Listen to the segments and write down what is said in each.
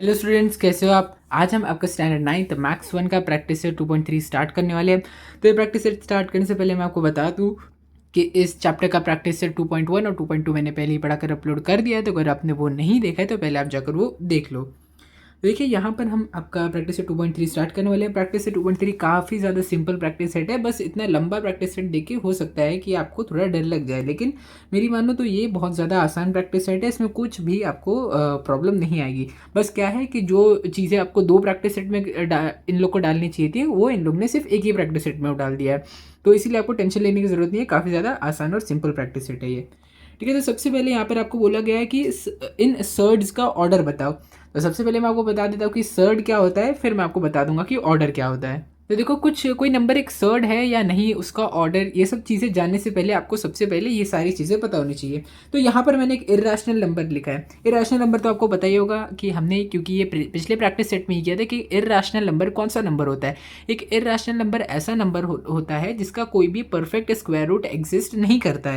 Hello students, कैसे हो आप। आज हम आपका स्टैंडर्ड 9th मैथ्स 1 का प्रैक्टिस सेट 2.3 स्टार्ट करने वाले हैं। तो ये प्रैक्टिस सेट स्टार्ट करने से पहले मैं आपको बता दूं कि इस चैप्टर का प्रैक्टिस सेट 2.1 और 2.2 मैंने पहले ही पढ़ाकर अपलोड कर दिया है। तो अगर आपने वो नहीं देखा है तो पहले आप जाकर वो देख लो। देखिए यहाँ पर हम आपका प्रैक्टिस सेट 2.3 स्टार्ट करने वाले हैं। प्रैक्टिस सेट 2.3 काफ़ी ज़्यादा सिंपल प्रैक्टिस सेट है। बस इतना लंबा प्रैक्टिस सेट देख के हो सकता है कि आपको थोड़ा डर लग जाए, लेकिन मेरी मानो तो ये बहुत ज़्यादा आसान प्रैक्टिस सेट है। इसमें कुछ भी आपको प्रॉब्लम नहीं आएगी। बस क्या है कि जो चीज़ें आपको दो प्रैक्टिस सेट में इन लोग को डालनी चाहिए थी, वो इन लोग ने सिर्फ एक ही प्रैक्टिस सेट में डाल दिया है। तो इसीलिए आपको टेंशन लेने की ज़रूरत नहीं है। काफ़ी ज़्यादा आसान और सिंपल प्रैक्टिस सेट है ये। ठीक है, तो सबसे पहले यहाँ पर आपको बोला गया है कि इन सर्ड्स का ऑर्डर बताओ। तो सबसे पहले मैं आपको बता देता हूँ कि सर्ड क्या होता है, फिर मैं आपको बता दूंगा कि ऑर्डर क्या होता है। तो देखो, कुछ कोई नंबर एक सर्ड है या नहीं, उसका ऑर्डर, ये सब चीज़ें जानने से पहले आपको सबसे पहले ये सारी चीज़ें पता होनी चाहिए। तो यहाँ पर मैंने एक इर्रेशनल नंबर लिखा है। इर्रेशनल नंबर तो आपको पता ही होगा कि हमने, क्योंकि ये पिछले प्रैक्टिस सेट में ही किया था कि इर्रेशनल नंबर कौन सा नंबर होता है। एक इर्रेशनल नंबर ऐसा नंबर होता है जिसका कोई भी परफेक्ट स्क्वायर रूट एग्जिस्ट नहीं करता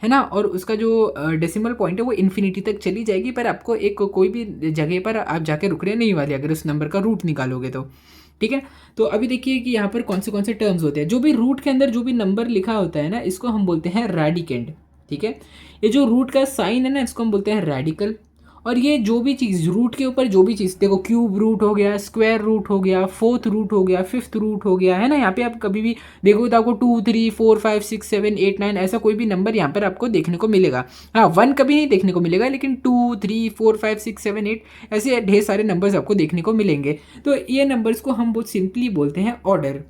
है ना। और उसका जो डेसिमल पॉइंट है वो इन्फिनिटी तक चली जाएगी, पर आपको एक कोई भी जगह पर आप जाके रुकने नहीं वाले अगर उस नंबर का रूट निकालोगे तो। ठीक है, तो अभी देखिए कि यहाँ पर कौन से टर्म्स होते हैं। जो भी रूट के अंदर जो भी नंबर लिखा होता है ना, इसको हम बोलते हैं रेडिकेंड। ठीक है, ये जो रूट का साइन है ना, इसको हम बोलते हैं रेडिकल। और ये जो भी चीज़ रूट के ऊपर, जो भी चीज़ देखो, क्यूब रूट हो गया, स्क्वायर रूट हो गया, फोर्थ रूट हो गया, फिफ्थ रूट हो गया, है ना। यहाँ पे आप कभी भी देखोगे तो आपको 2 3 4 5 6 7 8 9 ऐसा कोई भी नंबर यहाँ पर आपको देखने को मिलेगा। हाँ, 1 कभी नहीं देखने को मिलेगा, लेकिन 2 3 4 5 6 7 8 ऐसे ढेर सारे नंबर्स आपको देखने को मिलेंगे। तो ये नंबर्स को हम बहुत सिंपली बोलते हैं ऑर्डर।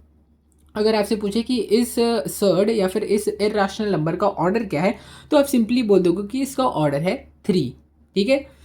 अगर आपसे पूछे कि इस सर्ड या फिर इस इर्रेशनल नंबर का ऑर्डर क्या है, तो आप सिंपली बोल दोगे कि इसका ऑर्डर है 3। ठीक है,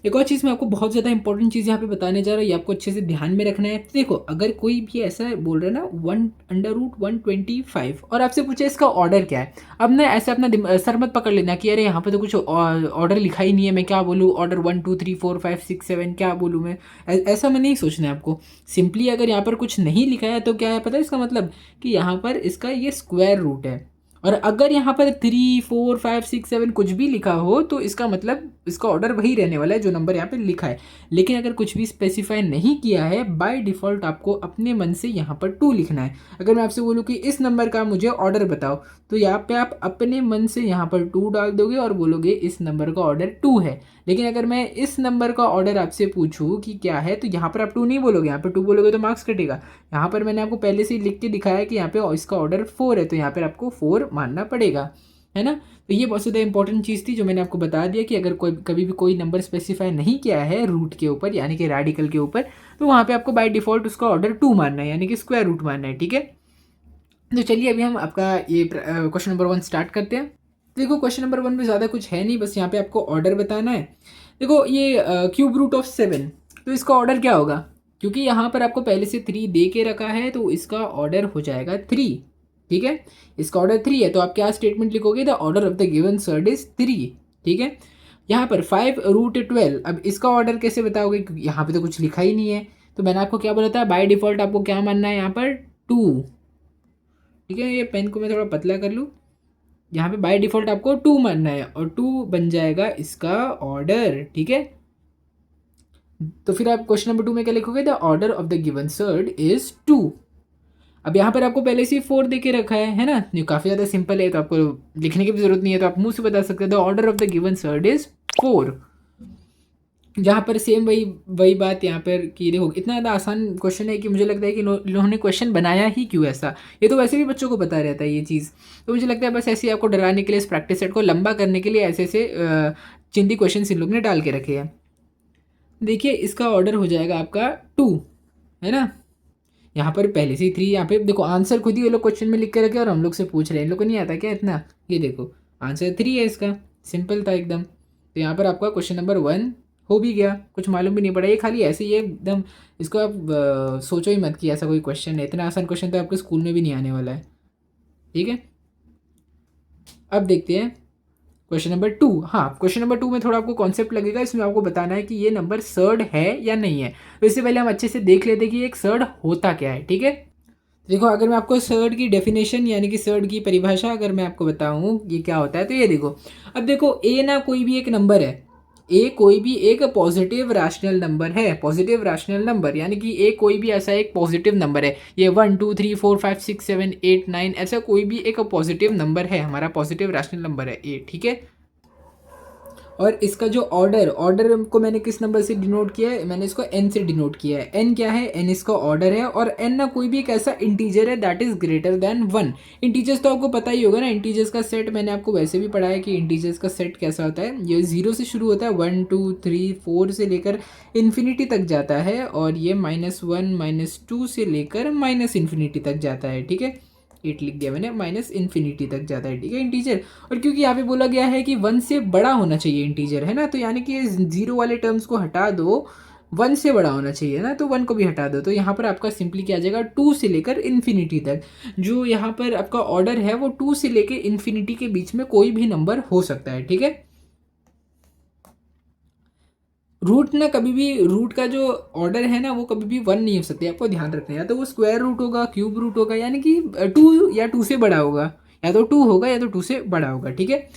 एक और चीज़ मैं आपको बहुत ज़्यादा इंपॉर्टेंट चीज़ यहाँ पे बताने जा रहा हूँ, ये आपको अच्छे से ध्यान में रखना है। तो देखो, अगर कोई भी ऐसा बोल रहा है ना 1/√125 और आपसे पूछे इसका ऑर्डर क्या है, अब ना ऐसे अपना सर मत पकड़ लेना कि अरे यहाँ पे तो कुछ ऑर्डर लिखा ही नहीं है, मैं क्या बोलूँ, ऑर्डर 1 2 3 4 5 6 7 क्या बोलूँ मैं। ऐसा में नहीं सोचना है आपको। सिंपली अगर यहाँ पर कुछ नहीं लिखा है तो क्या है पता है इसका मतलब, कि यहाँ पर इसका ये स्क्वायर रूट है। और अगर यहाँ पर 3 4 5 6 7 कुछ भी लिखा हो तो इसका मतलब इसका ऑर्डर वही रहने वाला है जो नंबर यहाँ पे लिखा है। लेकिन अगर कुछ भी स्पेसिफाई नहीं किया है, बाय डिफ़ॉल्ट आपको अपने मन से यहाँ पर 2 लिखना है। अगर मैं आपसे बोलूँ कि इस नंबर का मुझे ऑर्डर बताओ, तो यहाँ पे आप अपने मन से यहाँ पर 2 डाल दोगे और बोलोगे इस नंबर का ऑर्डर 2 है। लेकिन अगर मैं इस नंबर का ऑर्डर आपसे पूछूँ कि क्या है, तो यहाँ पर आप 2 नहीं बोलोगे, यहाँ पर 2 बोलोगे तो मार्क्स कटेगा। यहाँ पर मैंने आपको पहले से ही लिख के दिखाया है कि यहाँ पे इसका ऑर्डर 4 है, तो यहाँ पर आपको 4 मानना पड़ेगा, है ना। तो ये बहुत ज़्यादा इंपॉर्टेंट चीज़ थी जो मैंने आपको बता दिया कि अगर कोई कभी भी कोई नंबर स्पेसिफाई नहीं किया है रूट के ऊपर यानी कि रेडिकल के ऊपर, तो वहाँ पे आपको बाय डिफ़ॉल्ट उसका ऑर्डर 2 मानना है, यानी कि स्क्वायर रूट मानना है। ठीक है, तो चलिए अभी हम आपका ये क्वेश्चन नंबर 1 स्टार्ट करते हैं। देखो, क्वेश्चन नंबर 1 में ज़्यादा कुछ है नहीं, बस यहाँ पे आपको ऑर्डर बताना है। देखो, ये क्यूब रूट ऑफ 7, तो इसका ऑर्डर क्या होगा। क्योंकि यहाँ पर आपको पहले से 3 दे के रखा है, तो इसका ऑर्डर हो जाएगा 3। ठीक है, इसका ऑर्डर 3 है, तो आप क्या स्टेटमेंट लिखोगे, the order of the given surd is 3। ठीक है, यहाँ पर 5√12, अब इसका ऑर्डर कैसे बताओगे, क्योंकि यहाँ पे तो कुछ लिखा ही नहीं है। तो मैंने आपको क्या बोला था, बाय डिफ़ॉल्ट आपको क्या मानना है यहाँ पर 2। ठीक है, ये पेन को मैं थोड़ा पतला कर लूँ। यहाँ पे बाय डिफ़ॉल्ट आपको 2 मानना है और 2 बन जाएगा इसका ऑर्डर। ठीक है, तो फिर आप क्वेश्चन नंबर 2 में क्या लिखोगे, the order of the given surd is 2। अब यहाँ पर आपको पहले से ही 4 दे के रखा है ना। ये काफ़ी ज़्यादा सिंपल है, तो आपको लिखने की भी जरूरत नहीं है, तो आप मुंह से बता सकते हो the order of the given surd is 4। जहाँ पर सेम वही वही बात यहाँ पर कि देखो, इतना ज़्यादा आसान क्वेश्चन है कि मुझे लगता है कि इन्होंने क्वेश्चन बनाया ही क्यों ऐसा। ये तो वैसे भी बच्चों को पता रहता है ये चीज़, तो मुझे लगता है बस ऐसे ही आपको डराने के लिए, इस प्रैक्टिस सेट को लंबा करने के लिए ऐसे ऐसे चिंदी क्वेश्चन इन लोग ने डाल के रखे हैं। देखिए, इसका ऑर्डर हो जाएगा आपका 2, है ना। यहाँ पर पहले से ही 3, यहाँ पे देखो आंसर खुद ही ये लोग क्वेश्चन में लिख के रखे और हम लोग से पूछ रहे हैं। इन लोग को नहीं आता क्या इतना। ये देखो, आंसर 3 है इसका, सिंपल था एकदम। तो यहाँ पर आपका क्वेश्चन नंबर 1 हो भी गया, कुछ मालूम भी नहीं पड़ा। ये खाली ऐसे ही है एकदम, इसको आप सोचो ही मत कि ऐसा कोई क्वेश्चन है। इतना आसान क्वेश्चन तो आपके स्कूल में भी नहीं आने वाला है। ठीक है, अब देखते हैं क्वेश्चन नंबर 2। हाँ, क्वेश्चन नंबर 2 में थोड़ा आपको कॉन्सेप्ट लगेगा, इसमें आपको बताना है कि ये नंबर सर्ड है या नहीं है। तो इससे पहले हम अच्छे से देख लेते हैं कि एक सर्ड होता क्या है। ठीक है, देखो, अगर मैं आपको सर्ड की डेफिनेशन यानी कि सर्ड की परिभाषा अगर मैं आपको बताऊं ये क्या होता है, तो ये देखो, अब देखो ए ना कोई भी एक नंबर है, ए कोई भी एक पॉजिटिव रैशनल नंबर है, पॉजिटिव रैशनल नंबर यानी कि ए कोई भी ऐसा एक पॉजिटिव नंबर है। ये 1 2 3 4 5 6 7 8 9 ऐसा कोई भी एक पॉजिटिव नंबर है, हमारा पॉजिटिव रैशनल नंबर है ए, ठीक है। और इसका जो ऑर्डर को मैंने किस नंबर से डिनोट किया है, मैंने इसको एन से डिनोट किया है। एन क्या है, एन इसका ऑर्डर है, और एन ना कोई भी एक ऐसा इंटीजर है that is greater then 1। Integers तो आपको पता ही होगा ना, इंटीजर्स का सेट मैंने आपको वैसे भी पढ़ा है कि इंटीजर्स का सेट कैसा होता है। ये 0 से शुरू होता है, 1 2 3 4 से लेकर इन्फिनिटी तक जाता है, और ये -1 -2 से लेकर माइनस इन्फिनिटी तक जाता है, ठीक है। 8 लिख दिया मैंने, माइनस इन्फिनिटी तक जाता है, ठीक है, इंटीजर। और क्योंकि यहाँ पे बोला गया है कि 1 से बड़ा होना चाहिए इंटीजर, है ना, तो यानी कि 0 वाले टर्म्स को हटा दो, 1 से बड़ा होना चाहिए ना, तो 1 को भी हटा दो, तो यहाँ पर आपका सिंपली क्या आ जाएगा, 2 से लेकर इन्फिनिटी तक। जो यहाँ पर आपका ऑर्डर है वो 2 से लेकर इन्फिनिटी के बीच में कोई भी नंबर हो सकता है, ठीक है। रूट ना कभी भी, रूट का जो ऑर्डर है ना वो कभी भी 1 नहीं हो सकती, आपको ध्यान रखना है। या तो वो स्क्वायर रूट होगा, क्यूब रूट होगा, यानी कि 2 या 2 से बड़ा होगा, या तो 2 होगा या तो 2 से बड़ा होगा, ठीक है।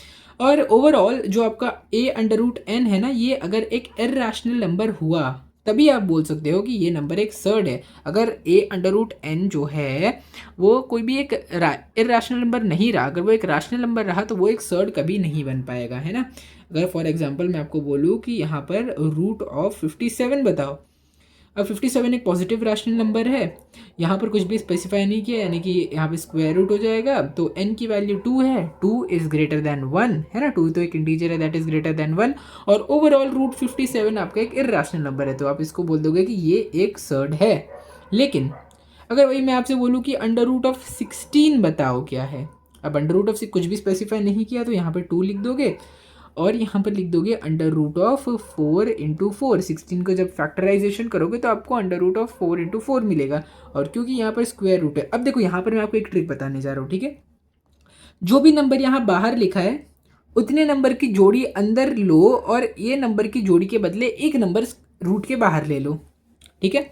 और ओवरऑल जो आपका ए अंडर रूट एन है ना, ये अगर एक इर्रेशनल नंबर हुआ तभी आप बोल सकते हो कि ये नंबर एक सर्ड है। अगर ए अंडर रूट एन जो है वो कोई भी एक इर्रेशनल नंबर नहीं रहा, अगर वो एक रैशनल नंबर रहा तो वो एक सर्ड कभी नहीं बन पाएगा, है ना। अगर फॉर एग्जांपल मैं आपको बोलूँ कि यहाँ पर रूट ऑफ 57 बताओ, अब 57 एक पॉजिटिव रैशनल नंबर है, यहाँ पर कुछ भी स्पेसिफाई नहीं किया, यानी कि यहाँ पे स्क्वायर रूट हो जाएगा, तो n की वैल्यू 2 है, 2 इज ग्रेटर देन 1, है ना, 2 तो एक इंटीजर है दैट इज ग्रेटर देन 1, और ओवरऑल रूट 57 आपका एक इर्रेशनल नंबर है, तो आप इसको बोल दोगे कि ये एक सर्ड है। लेकिन अगर वही मैं आपसे बोलूँ कि अंडर रूट ऑफ 16 बताओ क्या है, अब अंडर रूट ऑफ कुछ भी स्पेसिफाई नहीं किया तो यहाँ पर 2 लिख दोगे, और यहाँ पर लिख दोगे अंडर रूट ऑफ 4 इंटू 4। 16 को जब फैक्टराइजेशन करोगे तो आपको अंडर रूट ऑफ 4 इंटू 4 मिलेगा, और क्योंकि यहाँ पर स्क्वायर रूट है। अब देखो यहाँ पर मैं आपको एक ट्रिक बताने जा रहा हूँ, ठीक है। जो भी नंबर यहाँ बाहर लिखा है उतने नंबर की जोड़ी अंदर लो, और ये नंबर की जोड़ी के बदले एक नंबर रूट के बाहर ले लो, ठीक है।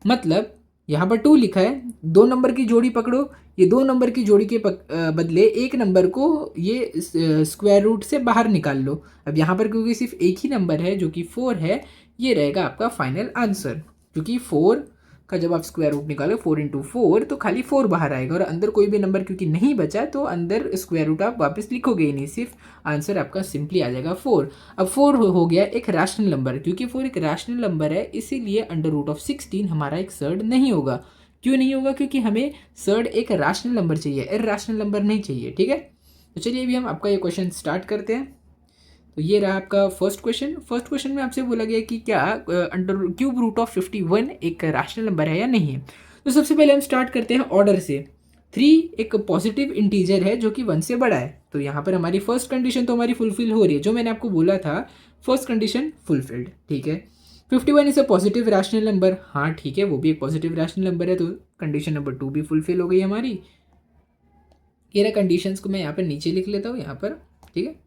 मतलब यहाँ पर 2 लिखा है, 2 नंबर की जोड़ी पकड़ो, ये 2 नंबर की जोड़ी के बदले एक नंबर को ये स्क्वायर रूट से बाहर निकाल लो। अब यहाँ पर क्योंकि सिर्फ एक ही नंबर है जो कि 4 है, ये रहेगा आपका फाइनल आंसर, क्योंकि 4 का जब आप स्क्वायर रूट निकालो 4 इंटू 4 तो खाली 4 बाहर आएगा, और अंदर कोई भी नंबर क्योंकि नहीं बचा तो अंदर स्क्वायर रूट आप वापस लिखोगे ही नहीं, सिर्फ आंसर आपका सिंपली आ जाएगा 4। अब 4 हो गया एक रैशनल नंबर, क्योंकि 4 एक रैशनल नंबर है इसीलिए अंडर रूट ऑफ 16 हमारा एक सर्ड नहीं होगा। क्यों नहीं होगा, क्योंकि हमें सर्ड एक रैशनल नंबर चाहिए, इर्रेशनल नंबर नहीं चाहिए, ठीक है। तो चलिए अभी हम आपका ये क्वेश्चन स्टार्ट करते हैं। तो ये रहा आपका फर्स्ट क्वेश्चन। फर्स्ट क्वेश्चन में आपसे बोला गया कि क्या अंडर क्यूब रूट ऑफ 51 एक रैशनल नंबर है या नहीं है। तो सबसे पहले हम स्टार्ट करते हैं ऑर्डर से। 3 एक पॉजिटिव इंटीजर है जो कि 1 से बड़ा है, तो यहाँ पर हमारी फर्स्ट कंडीशन तो हमारी फुलफिल हो रही है, जो मैंने आपको बोला था फर्स्ट कंडीशन फुलफिल्ड, ठीक है। 51 is a positive rational number, हाँ ठीक है, वो भी एक पॉजिटिव रैशनल नंबर है, तो कंडीशन नंबर 2 भी फुलफिल हो गई हमारी। ये रहा कंडीशंस को मैं यहाँ पर नीचे लिख लेता हूँ यहाँ पर, ठीक है।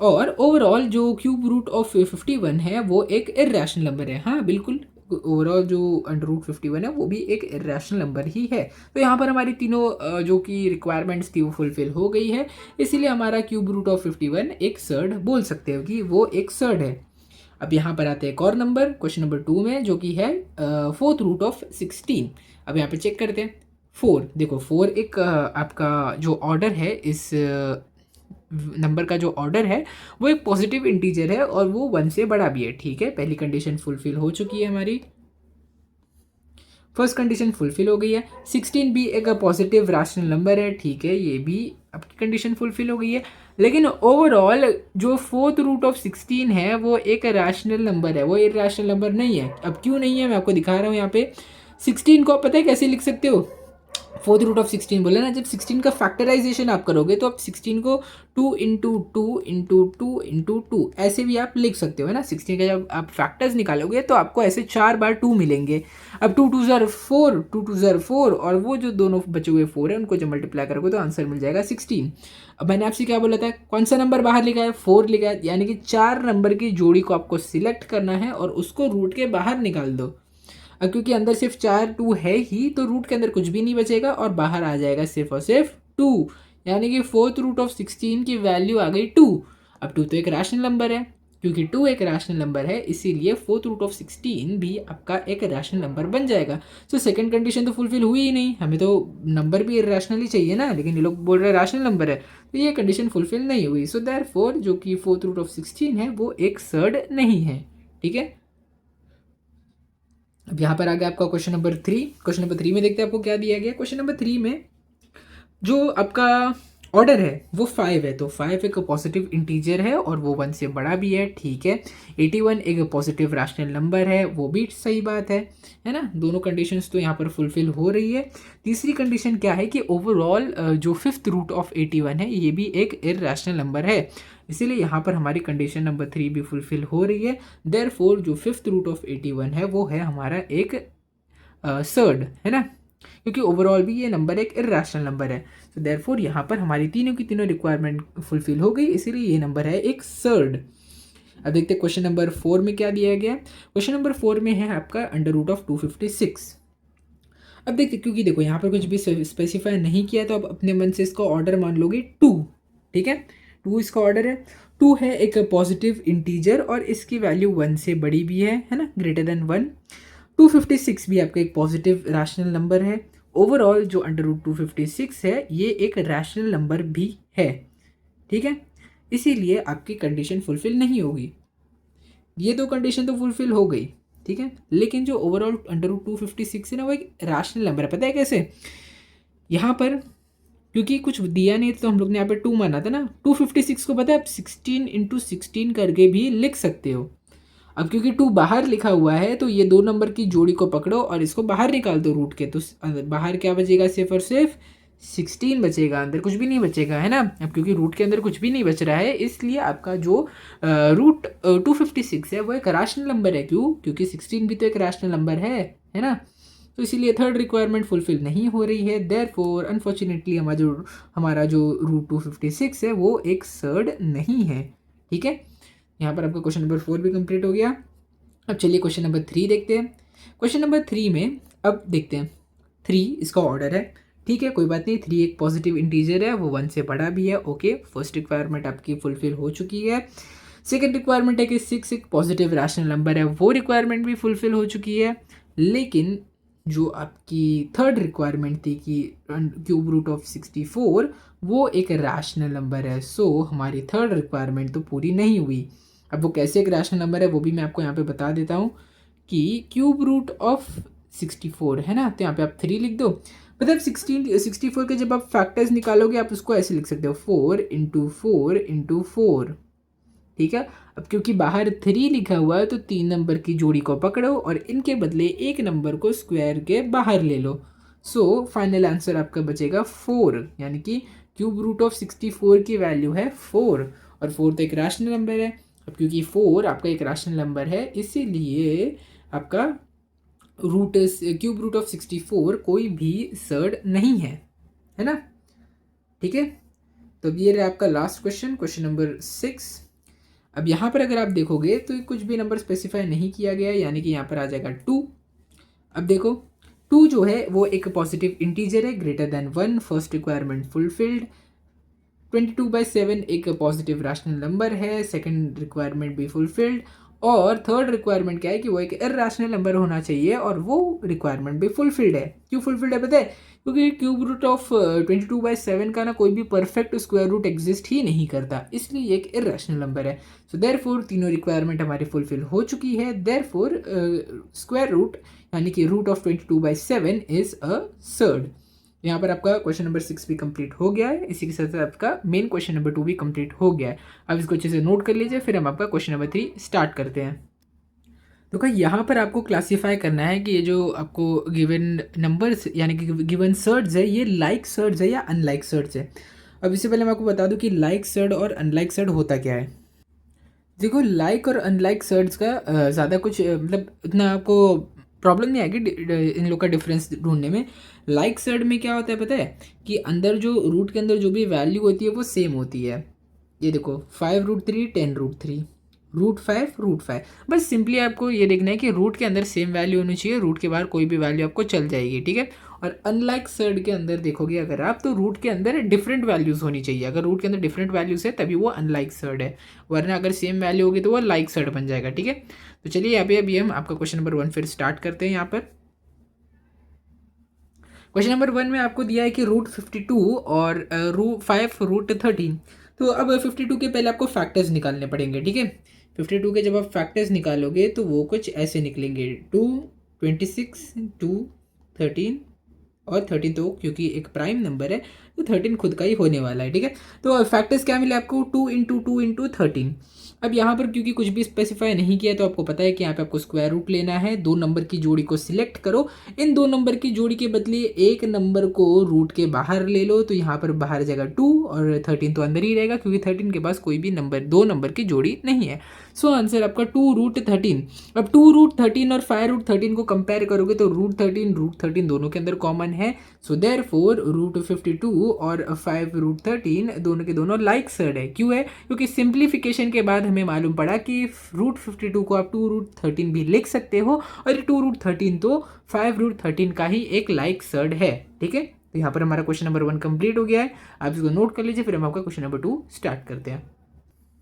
और ओवरऑल जो क्यूब रूट ऑफ 51 है वो एक इर्रेशनल नंबर है, हाँ बिल्कुल, ओवरऑल जो अंडर रूट 51 है वो भी एक इर्रेशनल नंबर ही है। तो यहाँ पर हमारी तीनों जो कि रिक्वायरमेंट्स थी वो फुलफिल हो गई है, इसीलिए हमारा क्यूब रूट ऑफ 51 एक सर्ड बोल सकते हो कि वो एक सर्ड है। अब यहाँ पर आते हैं एक और नंबर क्वेश्चन नंबर 2 में, जो कि है 4th रूट ऑफ 16। अब यहाँ पे चेक करते हैं 4, देखो 4 एक आपका जो ऑर्डर है, इस नंबर का जो ऑर्डर है वो एक पॉजिटिव इंटीजर है और वो 1 से बड़ा भी है, ठीक है। पहली कंडीशन फुलफिल हो चुकी है हमारी, फर्स्ट कंडीशन फुलफिल हो गई है। 16 भी एक पॉजिटिव रैशनल नंबर है, ठीक है, ये भी आपकी कंडीशन फुलफिल हो गई है। लेकिन ओवरऑल जो 4th रूट ऑफ 16 है वो एक रैशनल नंबर है, वो इर्रेशनल नंबर नहीं है। अब क्यों नहीं है मैं आपको दिखा रहा हूँ यहाँ पे। 16 को आप पता है कैसे लिख सकते हो, 4th रूट ऑफ 16 बोले ना, जब 16 का फैक्टराइजेशन आप करोगे तो आप 16 को 2 इंटू 2 इंटू 2 इंटू 2 ऐसे भी आप लिख सकते हो, है ना। 16 का जब आप फैक्टर्स निकालोगे तो आपको ऐसे 4 बार 2 मिलेंगे। अब 2 2 ज़र 4, 2 2 ज़र 4, और वो जो दोनों बचे हुए 4 है उनको जब मल्टीप्लाई करोगे तो आंसर मिल जाएगा 16। अब मैंने आपसे क्या बोला था, कौन सा नंबर बाहर लिखा है, 4 लिखा है, यानी कि 4 नंबर की जोड़ी को आपको सिलेक्ट करना है और उसको रूट के बाहर निकाल दो। अब क्योंकि अंदर सिर्फ 4 2 है ही तो रूट के अंदर कुछ भी नहीं बचेगा और बाहर आ जाएगा सिर्फ और सिर्फ 2, यानी कि फोर्थ रूट ऑफ 16 की वैल्यू आ गई 2। अब 2 तो एक रैशनल नंबर है, क्योंकि 2 एक रैशनल नंबर है इसीलिए फोर्थ रूट ऑफ 16 भी आपका एक रैशनल नंबर बन जाएगा। सो सेकंड कंडीशन तो फुलफिल हुई ही नहीं, हमें तो नंबर भी रैशनल ही चाहिए ना, लेकिन ये लोग बोल रहे हैं रैशनल नंबर है, तो ये कंडीशन फुलफिल नहीं हुई। सो देयरफॉर जो कि फोर्थ रूट ऑफ 16 है वो एक सर्ड नहीं है। ठीक है, अब यहाँ पर आ गया आपका क्वेश्चन नंबर 3। क्वेश्चन नंबर 3 में देखते हैं आपको क्या दिया गया। क्वेश्चन नंबर 3 में जो आपका ऑर्डर है वो 5 है, तो 5 एक पॉजिटिव इंटीजर है और वो 1 से बड़ा भी है। ठीक है, 81 एक पॉजिटिव रैशनल नंबर है, वो भी सही बात है ना। दोनों कंडीशंस तो यहाँ पर फुलफिल हो रही है। तीसरी कंडीशन क्या है कि ओवरऑल जो फिफ्थ रूट ऑफ 81 है ये भी एक इररेशनल नंबर है, इसीलिए यहाँ पर हमारी कंडीशन नंबर 3 भी फुलफिल हो रही है। देयरफॉर जो फिफ्थ रूट ऑफ 81 है वो है हमारा एक सर्ड, है ना, क्योंकि ओवरऑल भी ये नंबर एक इररेशनल नंबर है। तो देयरफॉर यहाँ पर हमारी तीनों की तीनों रिक्वायरमेंट फुलफिल हो गई, इसीलिए ये नंबर है एक सर्ड। अब देखते हैं क्वेश्चन नंबर 4 में क्या दिया गया। क्वेश्चन नंबर 4 में है आपका अंडर रूट ऑफ 256। अब देखते, क्योंकि देखो यहाँ पर कुछ भी स्पेसिफाई नहीं किया तो अब अपने मन से इसका ऑर्डर मान लोगे 2। ठीक है, 2 इसका ऑर्डर है। 2 है एक पॉजिटिव इंटीजर और इसकी वैल्यू 1 से बड़ी भी है ना, ग्रेटर देन 1। 256 भी आपका एक पॉजिटिव रैशनल नंबर है। ओवरऑल जो अंडर रूट 256 है ये एक रैशनल नंबर भी है। ठीक है, इसीलिए आपकी कंडीशन फुलफिल नहीं होगी। ये दो कंडीशन तो फुलफिल हो गई, ठीक है, लेकिन जो ओवरऑल अंडर रूट 256 है ना वो एक रैशनल नंबर है। पता है कैसे? यहाँ पर क्योंकि कुछ दिया नहीं तो हम लोग ने यहाँ पे 2 माना था ना। 256 को पता है आप 16 इंटू 16 करके भी लिख सकते हो। अब क्योंकि 2 बाहर लिखा हुआ है तो ये दो नंबर की जोड़ी को पकड़ो और इसको बाहर निकाल दो रूट के, तो बाहर क्या बचेगा? सिर्फ और सिर्फ 16 बचेगा, अंदर कुछ भी नहीं बचेगा, है ना। अब क्योंकि रूट के अंदर कुछ भी नहीं बच रहा है इसलिए आपका जो रूट 256 है वो एक रैशनल नंबर है। क्यों? क्योंकि 16 भी तो एक रैशनल नंबर है ना। तो इसीलिए थर्ड रिक्वायरमेंट फुलफिल नहीं हो रही है। देयरफॉर अनफॉर्चुनेटली हमारा जो रूट 256 है वो एक सर्ड नहीं है। ठीक है, यहाँ पर आपका क्वेश्चन नंबर 4 भी कंप्लीट हो गया। अब चलिए क्वेश्चन नंबर 3 देखते हैं। क्वेश्चन नंबर 3 में अब देखते हैं 3 इसका ऑर्डर है। ठीक है, कोई बात नहीं, 3 एक पॉजिटिव इंटीजर है, वो 1 से बड़ा भी है। ओके, फर्स्ट रिक्वायरमेंट आपकी फुलफिल हो चुकी है। सेकेंड रिक्वायरमेंट है कि 6 एक पॉजिटिव रैशनल नंबर है, वो रिक्वायरमेंट भी फुलफिल हो चुकी है। लेकिन जो आपकी थर्ड रिक्वायरमेंट थी कि क्यूब रूट ऑफ 64 वो एक रैशनल नंबर है, सो हमारी थर्ड रिक्वायरमेंट तो पूरी नहीं हुई। अब वो कैसे एक रैशनल नंबर है वो भी मैं आपको यहाँ पे बता देता हूँ कि क्यूब रूट ऑफ 64 है ना, तो यहाँ पे आप 3 लिख दो। मतलब 64 के जब आप फैक्टर्स निकालोगे आप उसको ऐसे लिख सकते हो 4 इंटू 4 इंटू 4। ठीक है, अब क्योंकि बाहर 3 लिखा हुआ है तो 3 नंबर की जोड़ी को पकड़ो और इनके बदले एक नंबर को स्क्वायर के बाहर ले लो। सो फाइनल आंसर आपका बचेगा 4, यानी कि क्यूब रूट ऑफ 64 की वैल्यू है 4 और 4 तो एक रैशनल नंबर है। अब क्योंकि 4 आपका एक रैशनल नंबर है इसीलिए आपका क्यूब रूट ऑफ 64 कोई भी सर्ड नहीं है ना। ठीक है, तो अब ये रहा आपका लास्ट क्वेश्चन, क्वेश्चन नंबर 6। अब यहाँ पर अगर आप देखोगे तो कुछ भी नंबर स्पेसिफाई नहीं किया गया, यानी कि यहाँ पर आ जाएगा 2। अब देखो 2 जो है वो एक पॉजिटिव इंटीजर है, greater than 1, first requirement fulfilled. 22/7 एक पॉजिटिव रैशनल नंबर है, सेकंड रिक्वायरमेंट भी फुलफिल्ड। और थर्ड रिक्वायरमेंट क्या है कि वो एक इररेशनल नंबर होना चाहिए और वो रिक्वायरमेंट भी फुलफिल्ड है। क्यों फुलफिल्ड है पता है? क्योंकि क्यूब रूट ऑफ 22/7 का ना कोई भी परफेक्ट स्क्वायर रूट एग्जिस्ट ही नहीं करता, इसलिए एक इररेशनल नंबर है। सो देयरफॉर तीनों रिक्वायरमेंट हमारी फुलफिल हो चुकी है। देयरफॉर स्क्वायर रूट यानी कि root of 22/7 is a surd. यहाँ पर आपका क्वेश्चन नंबर 6 भी कंप्लीट हो गया है, इसी के साथ साथ आपका मेन क्वेश्चन नंबर 2 भी कंप्लीट हो गया है। अब इसको अच्छे से नोट कर लीजिए, फिर हम आपका क्वेश्चन नंबर 3 स्टार्ट करते हैं। तो क्या यहाँ पर आपको क्लासीफाई करना है कि ये जो आपको गिवन नंबर्स यानी कि गिवन सर्ड्स है ये लाइक सर्ड्स है या अनलाइक सर्ड्स है। अब इससे पहले मैं आपको बता दूं कि लाइक सर्ड और अनलाइक सर्ड होता क्या है। देखो लाइक और अनलाइक सर्ड्स का ज़्यादा कुछ मतलब इतना आपको प्रॉब्लम नहीं आएगी इन लोग का डिफरेंस ढूंढने में। लाइक सर्ड में क्या होता है पता है कि अंदर जो रूट के अंदर जो भी वैल्यू होती है वो सेम होती है। ये देखो 5√3 10√3 √5 बस सिंपली आपको ये देखना है कि रूट के अंदर सेम वैल्यू होनी चाहिए, रूट के बाहर कोई भी वैल्यू आपको चल जाएगी, ठीक है। और अनलाइक सर्ड के अंदर देखोगे अगर आप, तो रूट के अंदर डिफरेंट वैल्यूज़ होनी चाहिए। अगर रूट के अंदर डिफरेंट वैल्यूज़ है तभी वो अनलाइक सर्ड है, वरना अगर सेम वैल्यू होगी तो वो लाइक सर्ड बन जाएगा, ठीक है। तो चलिए यहाँ पे अभी हम आपका क्वेश्चन नंबर 1 फिर स्टार्ट करते हैं। यहाँ पर क्वेश्चन नंबर 1 में आपको दिया है कि √52 और √5 तो अब 52 के पहले आपको फैक्टर्स निकालने पड़ेंगे, ठीक है। 52 के जब आप फैक्टर्स निकालोगे तो वो कुछ ऐसे निकलेंगे, 2, 26, 2, 13 और 13 तो क्योंकि एक प्राइम नंबर है तो 13 खुद का ही होने वाला है, ठीक है। तो फैक्टर्स क्या मिले आपको, 2 × 2 × 13। अब यहाँ पर क्योंकि कुछ भी स्पेसिफाई नहीं किया तो आपको पता है कि यहाँ पे आपको स्क्वायर रूट लेना है, दो नंबर की जोड़ी को सिलेक्ट करो, इन दो नंबर की जोड़ी के बदले एक नंबर को रूट के बाहर ले लो, तो यहाँ पर बाहर जाएगा 2 और 13 तो अंदर ही रहेगा क्योंकि 13 के पास कोई भी नंबर, दो नंबर की जोड़ी नहीं है। सो आंसर आपका 2 √13। अब 2 √13 और 5 √13 को कंपेयर करोगे तो √13 दोनों के अंदर कॉमन है, सो देयरफॉर √52 और 5 √13 दोनों के दोनों लाइक सर्ड है। क्यों है, क्योंकि सिंप्लीफिकेशन के बाद हमें मालूम पड़ा कि √52 को आप 2 √13 भी लिख सकते हो और 2 √13 तो 5 √13 का ही एक लाइक सर्ड है, ठीक है। तो यहाँ पर हमारा क्वेश्चन नंबर 1 कंप्लीट हो गया है, आप इसको नोट कर लीजिए, फिर हम आपका क्वेश्चन नंबर 2 स्टार्ट करते हैं।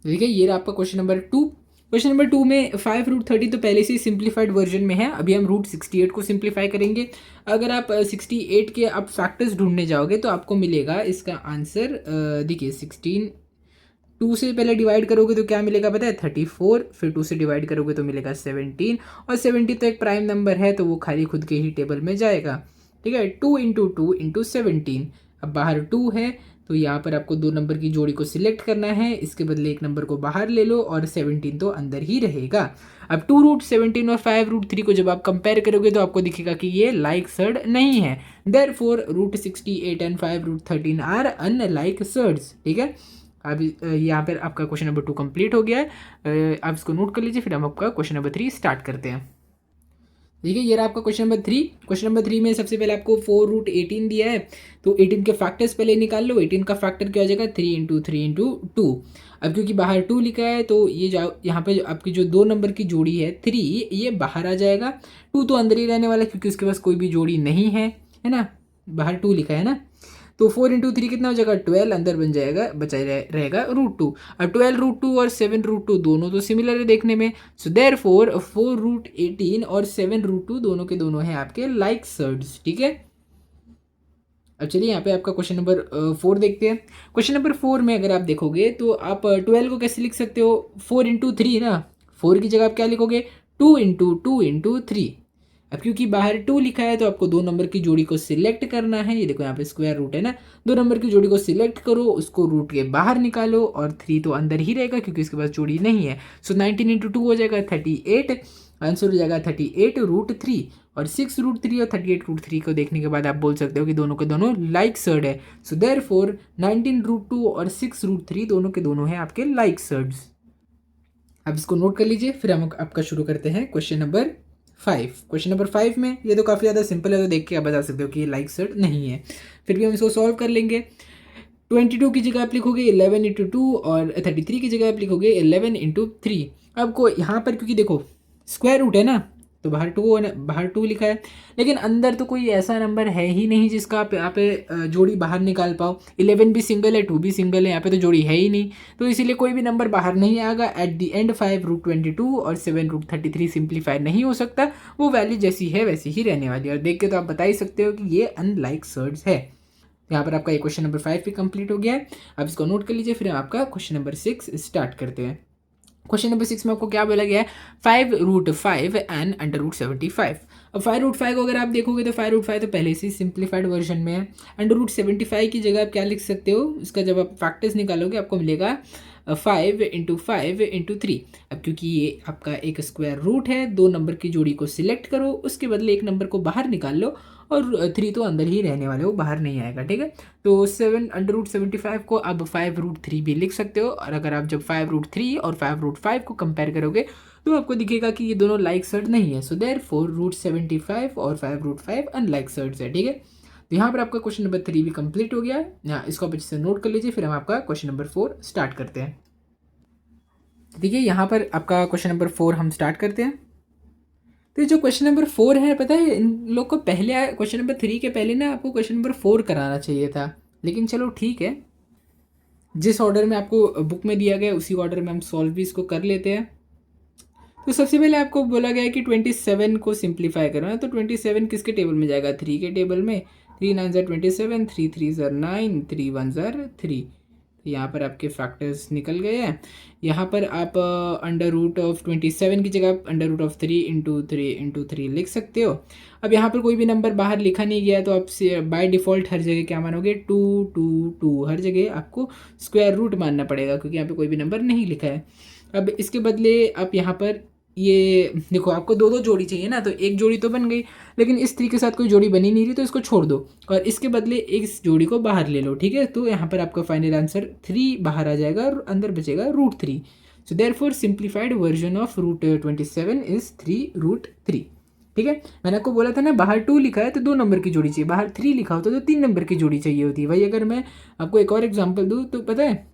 ठीक है, ये रहा आपका क्वेश्चन नंबर 2। क्वेश्चन नंबर 2 में 5 √30 तो पहले से ही सिंप्लीफाइड वर्जन में है, अभी हम √68 को सिंप्लीफाई करेंगे। अगर आप 68 के आप फैक्टर्स ढूंढने जाओगे तो आपको मिलेगा इसका आंसर, देखिए 16 2 से पहले डिवाइड करोगे तो क्या मिलेगा पता है, 34, फिर 2 से डिवाइड करोगे तो मिलेगा 17 और 17 तो एक प्राइम नंबर है तो वो खाली खुद के ही टेबल में जाएगा, ठीक है। 2 × 2 × 17, अब बाहर 2 है तो यहाँ पर आपको दो नंबर की जोड़ी को सिलेक्ट करना है, इसके बदले एक नंबर को बाहर ले लो और 17 तो अंदर ही रहेगा। अब 2 √17 और 5 √3 को जब आप कंपेयर करोगे तो आपको दिखेगा कि ये लाइक सर्ड नहीं है, therefore √68 and 5 √13 are unlike surds, ठीक है। अब यहाँ पर आपका क्वेश्चन नंबर 2 कंप्लीट हो गया है, आप इसको नोट कर लीजिए, फिर हम आपका क्वेश्चन नंबर 3 स्टार्ट करते हैं। ठीक है, ये रहा आपका क्वेश्चन नंबर 3। क्वेश्चन नंबर 3 में सबसे पहले आपको 4 √18 दिया है, तो 18 के फैक्टर्स पहले निकाल लो। 18 का फैक्टर क्या हो जाएगा, 3 × 3 × 2। अब क्योंकि बाहर 2 लिखा है तो ये यहाँ पे आपकी जो दो नंबर की जोड़ी है 3, ये बाहर आ जाएगा, 2 तो अंदर ही रहने वाला है क्योंकि उसके पास कोई भी जोड़ी नहीं है ना, बाहर 2 लिखा है ना। तो 4 × 3 कितना हो जाएगा, 12 अंदर बन जाएगा, बचा रहेगा √2। अब 12 √2 और 7 √2 दोनों तो सिमिलर है देखने में, सो देयरफॉर 4 √18 और 7 √2 दोनों के दोनों हैं आपके लाइक सर्ड्स, ठीक है। अब चलिए यहाँ पे आपका क्वेश्चन नंबर 4 देखते हैं। क्वेश्चन नंबर 4 में अगर आप देखोगे तो आप 12 को कैसे लिख सकते हो, 4 × 3 ना, 4 की जगह आप क्या लिखोगे, 2 × 2 × 3। अब क्योंकि बाहर 2 लिखा है तो आपको दो नंबर की जोड़ी को सिलेक्ट करना है, ये देखो यहाँ पे स्क्वायर रूट है ना, दो नंबर की जोड़ी को सिलेक्ट करो, उसको रूट के बाहर निकालो और 3 तो अंदर ही रहेगा क्योंकि इसके पास जोड़ी नहीं है, सो 19 × 2 हो जाएगा 38, आंसर हो जाएगा 38 √3 और 6 √3 और 38 √3 को देखने के बाद आप बोल सकते हो कि दोनों के दोनों लाइक सर्ड है, सो देयरफॉर 19 √2 और 6 √3 दोनों के दोनों हैं आपके लाइक सर्ड्स। अब इसको नोट कर लीजिए, फिर हम आपका शुरू करते हैं क्वेश्चन नंबर 5। क्वेश्चन नंबर 5 में ये तो काफ़ी ज़्यादा सिंपल है, तो देख के आप बता सकते हो कि ये लाइक सर्ड नहीं है, फिर भी हम इसको सॉल्व कर लेंगे। 22 की जगह आप लिखोगे 11 × 2 और 33 की जगह आप लिखोगे 11 × 3। आपको यहाँ पर क्योंकि देखो स्क्वायर रूट है ना, तो बाहर 2 है ना, बाहर 2 लिखा है, लेकिन अंदर तो कोई ऐसा नंबर है ही नहीं जिसका आप यहाँ पे जोड़ी बाहर निकाल पाओ। 11 भी सिंगल है, 2 भी सिंगल है, यहाँ पे तो जोड़ी है ही नहीं, तो इसीलिए कोई भी नंबर बाहर नहीं आएगा। एट दी एंड 5 √22 और 7 √33 सिंप्लीफाई नहीं हो सकता, वो वैल्यू जैसी है वैसी ही रहने वाली है, और देख के तो आप बता ही सकते हो कि ये अनलाइक सर्ड्स है। यहाँ पर आपका क्वेश्चन नंबर 5 भी कंप्लीट हो गया है, आप इसको नोट कर लीजिए, फिर हम आपका क्वेश्चन नंबर 6 स्टार्ट करते हैं। क्वेश्चन नंबर 6 में आपको क्या बोला गया है, 5 √5 एंड √75। अब 5 √5 को अगर आप देखोगे तो 5 √5 तो पहले से सिंप्लीफाइड वर्जन में है, √75 की जगह आप क्या लिख सकते हो, इसका जब आप फैक्टर्स निकालोगे आपको मिलेगा 5 × 5 × 3। अब क्योंकि ये आपका एक स्क्वायर रूट है, दो नंबर की जोड़ी को सिलेक्ट करो, उसके बदले एक नंबर को बाहर निकाल लो और 3 तो अंदर ही रहने वाले, वो बाहर नहीं आएगा, ठीक है। तो 7 √75 को अब 5 √3 भी लिख सकते हो, और अगर आप जब 5 √3 और 5 √5 को कंपेयर करोगे तो आपको दिखेगा कि ये दोनों लाइक सर्ड नहीं है, सो देयरफॉर √75 और 5 √5 अनलाइक सर्ड्स है, ठीक है। तो यहाँ पर आपका क्वेश्चन नंबर 3 भी कंप्लीट हो गया है, इसको आप अच्छे से नोट कर लीजिए, फिर हम आपका क्वेश्चन नंबर 4 स्टार्ट करते हैं। देखिए यहाँ पर आपका क्वेश्चन नंबर 4 हम स्टार्ट करते हैं। तो जो क्वेश्चन नंबर 4 है, पता है इन लोग को पहले क्वेश्चन नंबर 3 के पहले ना आपको क्वेश्चन नंबर 4 कराना चाहिए था, लेकिन चलो ठीक है, जिस ऑर्डर में आपको बुक में दिया गया उसी ऑर्डर में हम सॉल्व भी इसको कर लेते हैं। तो सबसे पहले आपको बोला गया है कि 27 को सिंप्लीफाई करना है, तो 27 किसके टेबल में जाएगा? 3 के टेबल में। 3 9 ज़र 27, 3 3 ज़र 9, 3 1 ज़र 3। तो यहाँ पर आपके फैक्टर्स निकल गए हैं। यहाँ पर आप अंडर रूट ऑफ 27 की जगह अंडर रूट ऑफ 3 लिख सकते हो। अब यहाँ पर कोई भी नंबर बाहर लिखा नहीं गया है, तो आप बाय डिफ़ॉल्ट हर जगह क्या मानोगे? 2 2 2, हर जगह आपको स्क्वायर रूट मानना पड़ेगा, क्योंकि यहाँ पे कोई भी नंबर नहीं लिखा है। अब इसके बदले आप यहाँ पर ये देखो, आपको दो दो जोड़ी चाहिए ना, तो एक जोड़ी तो बन गई, लेकिन इस 3 के साथ कोई जोड़ी बनी नहीं रही, तो इसको छोड़ दो और इसके बदले इस जोड़ी को बाहर ले लो, ठीक है। तो यहाँ पर आपका फाइनल आंसर 3 बाहर आ जाएगा और अंदर बचेगा √3। So therefore simplified version of √27 is 3√3। ठीक है, मैंने आपको बोला था ना, बाहर 2 लिखा है तो 2 नंबर की जोड़ी चाहिए, बाहर 3 लिखा होता तो 3 नंबर की जोड़ी चाहिए होती। वही अगर मैं आपको एक और एग्जाम्पल दूँ तो पता है,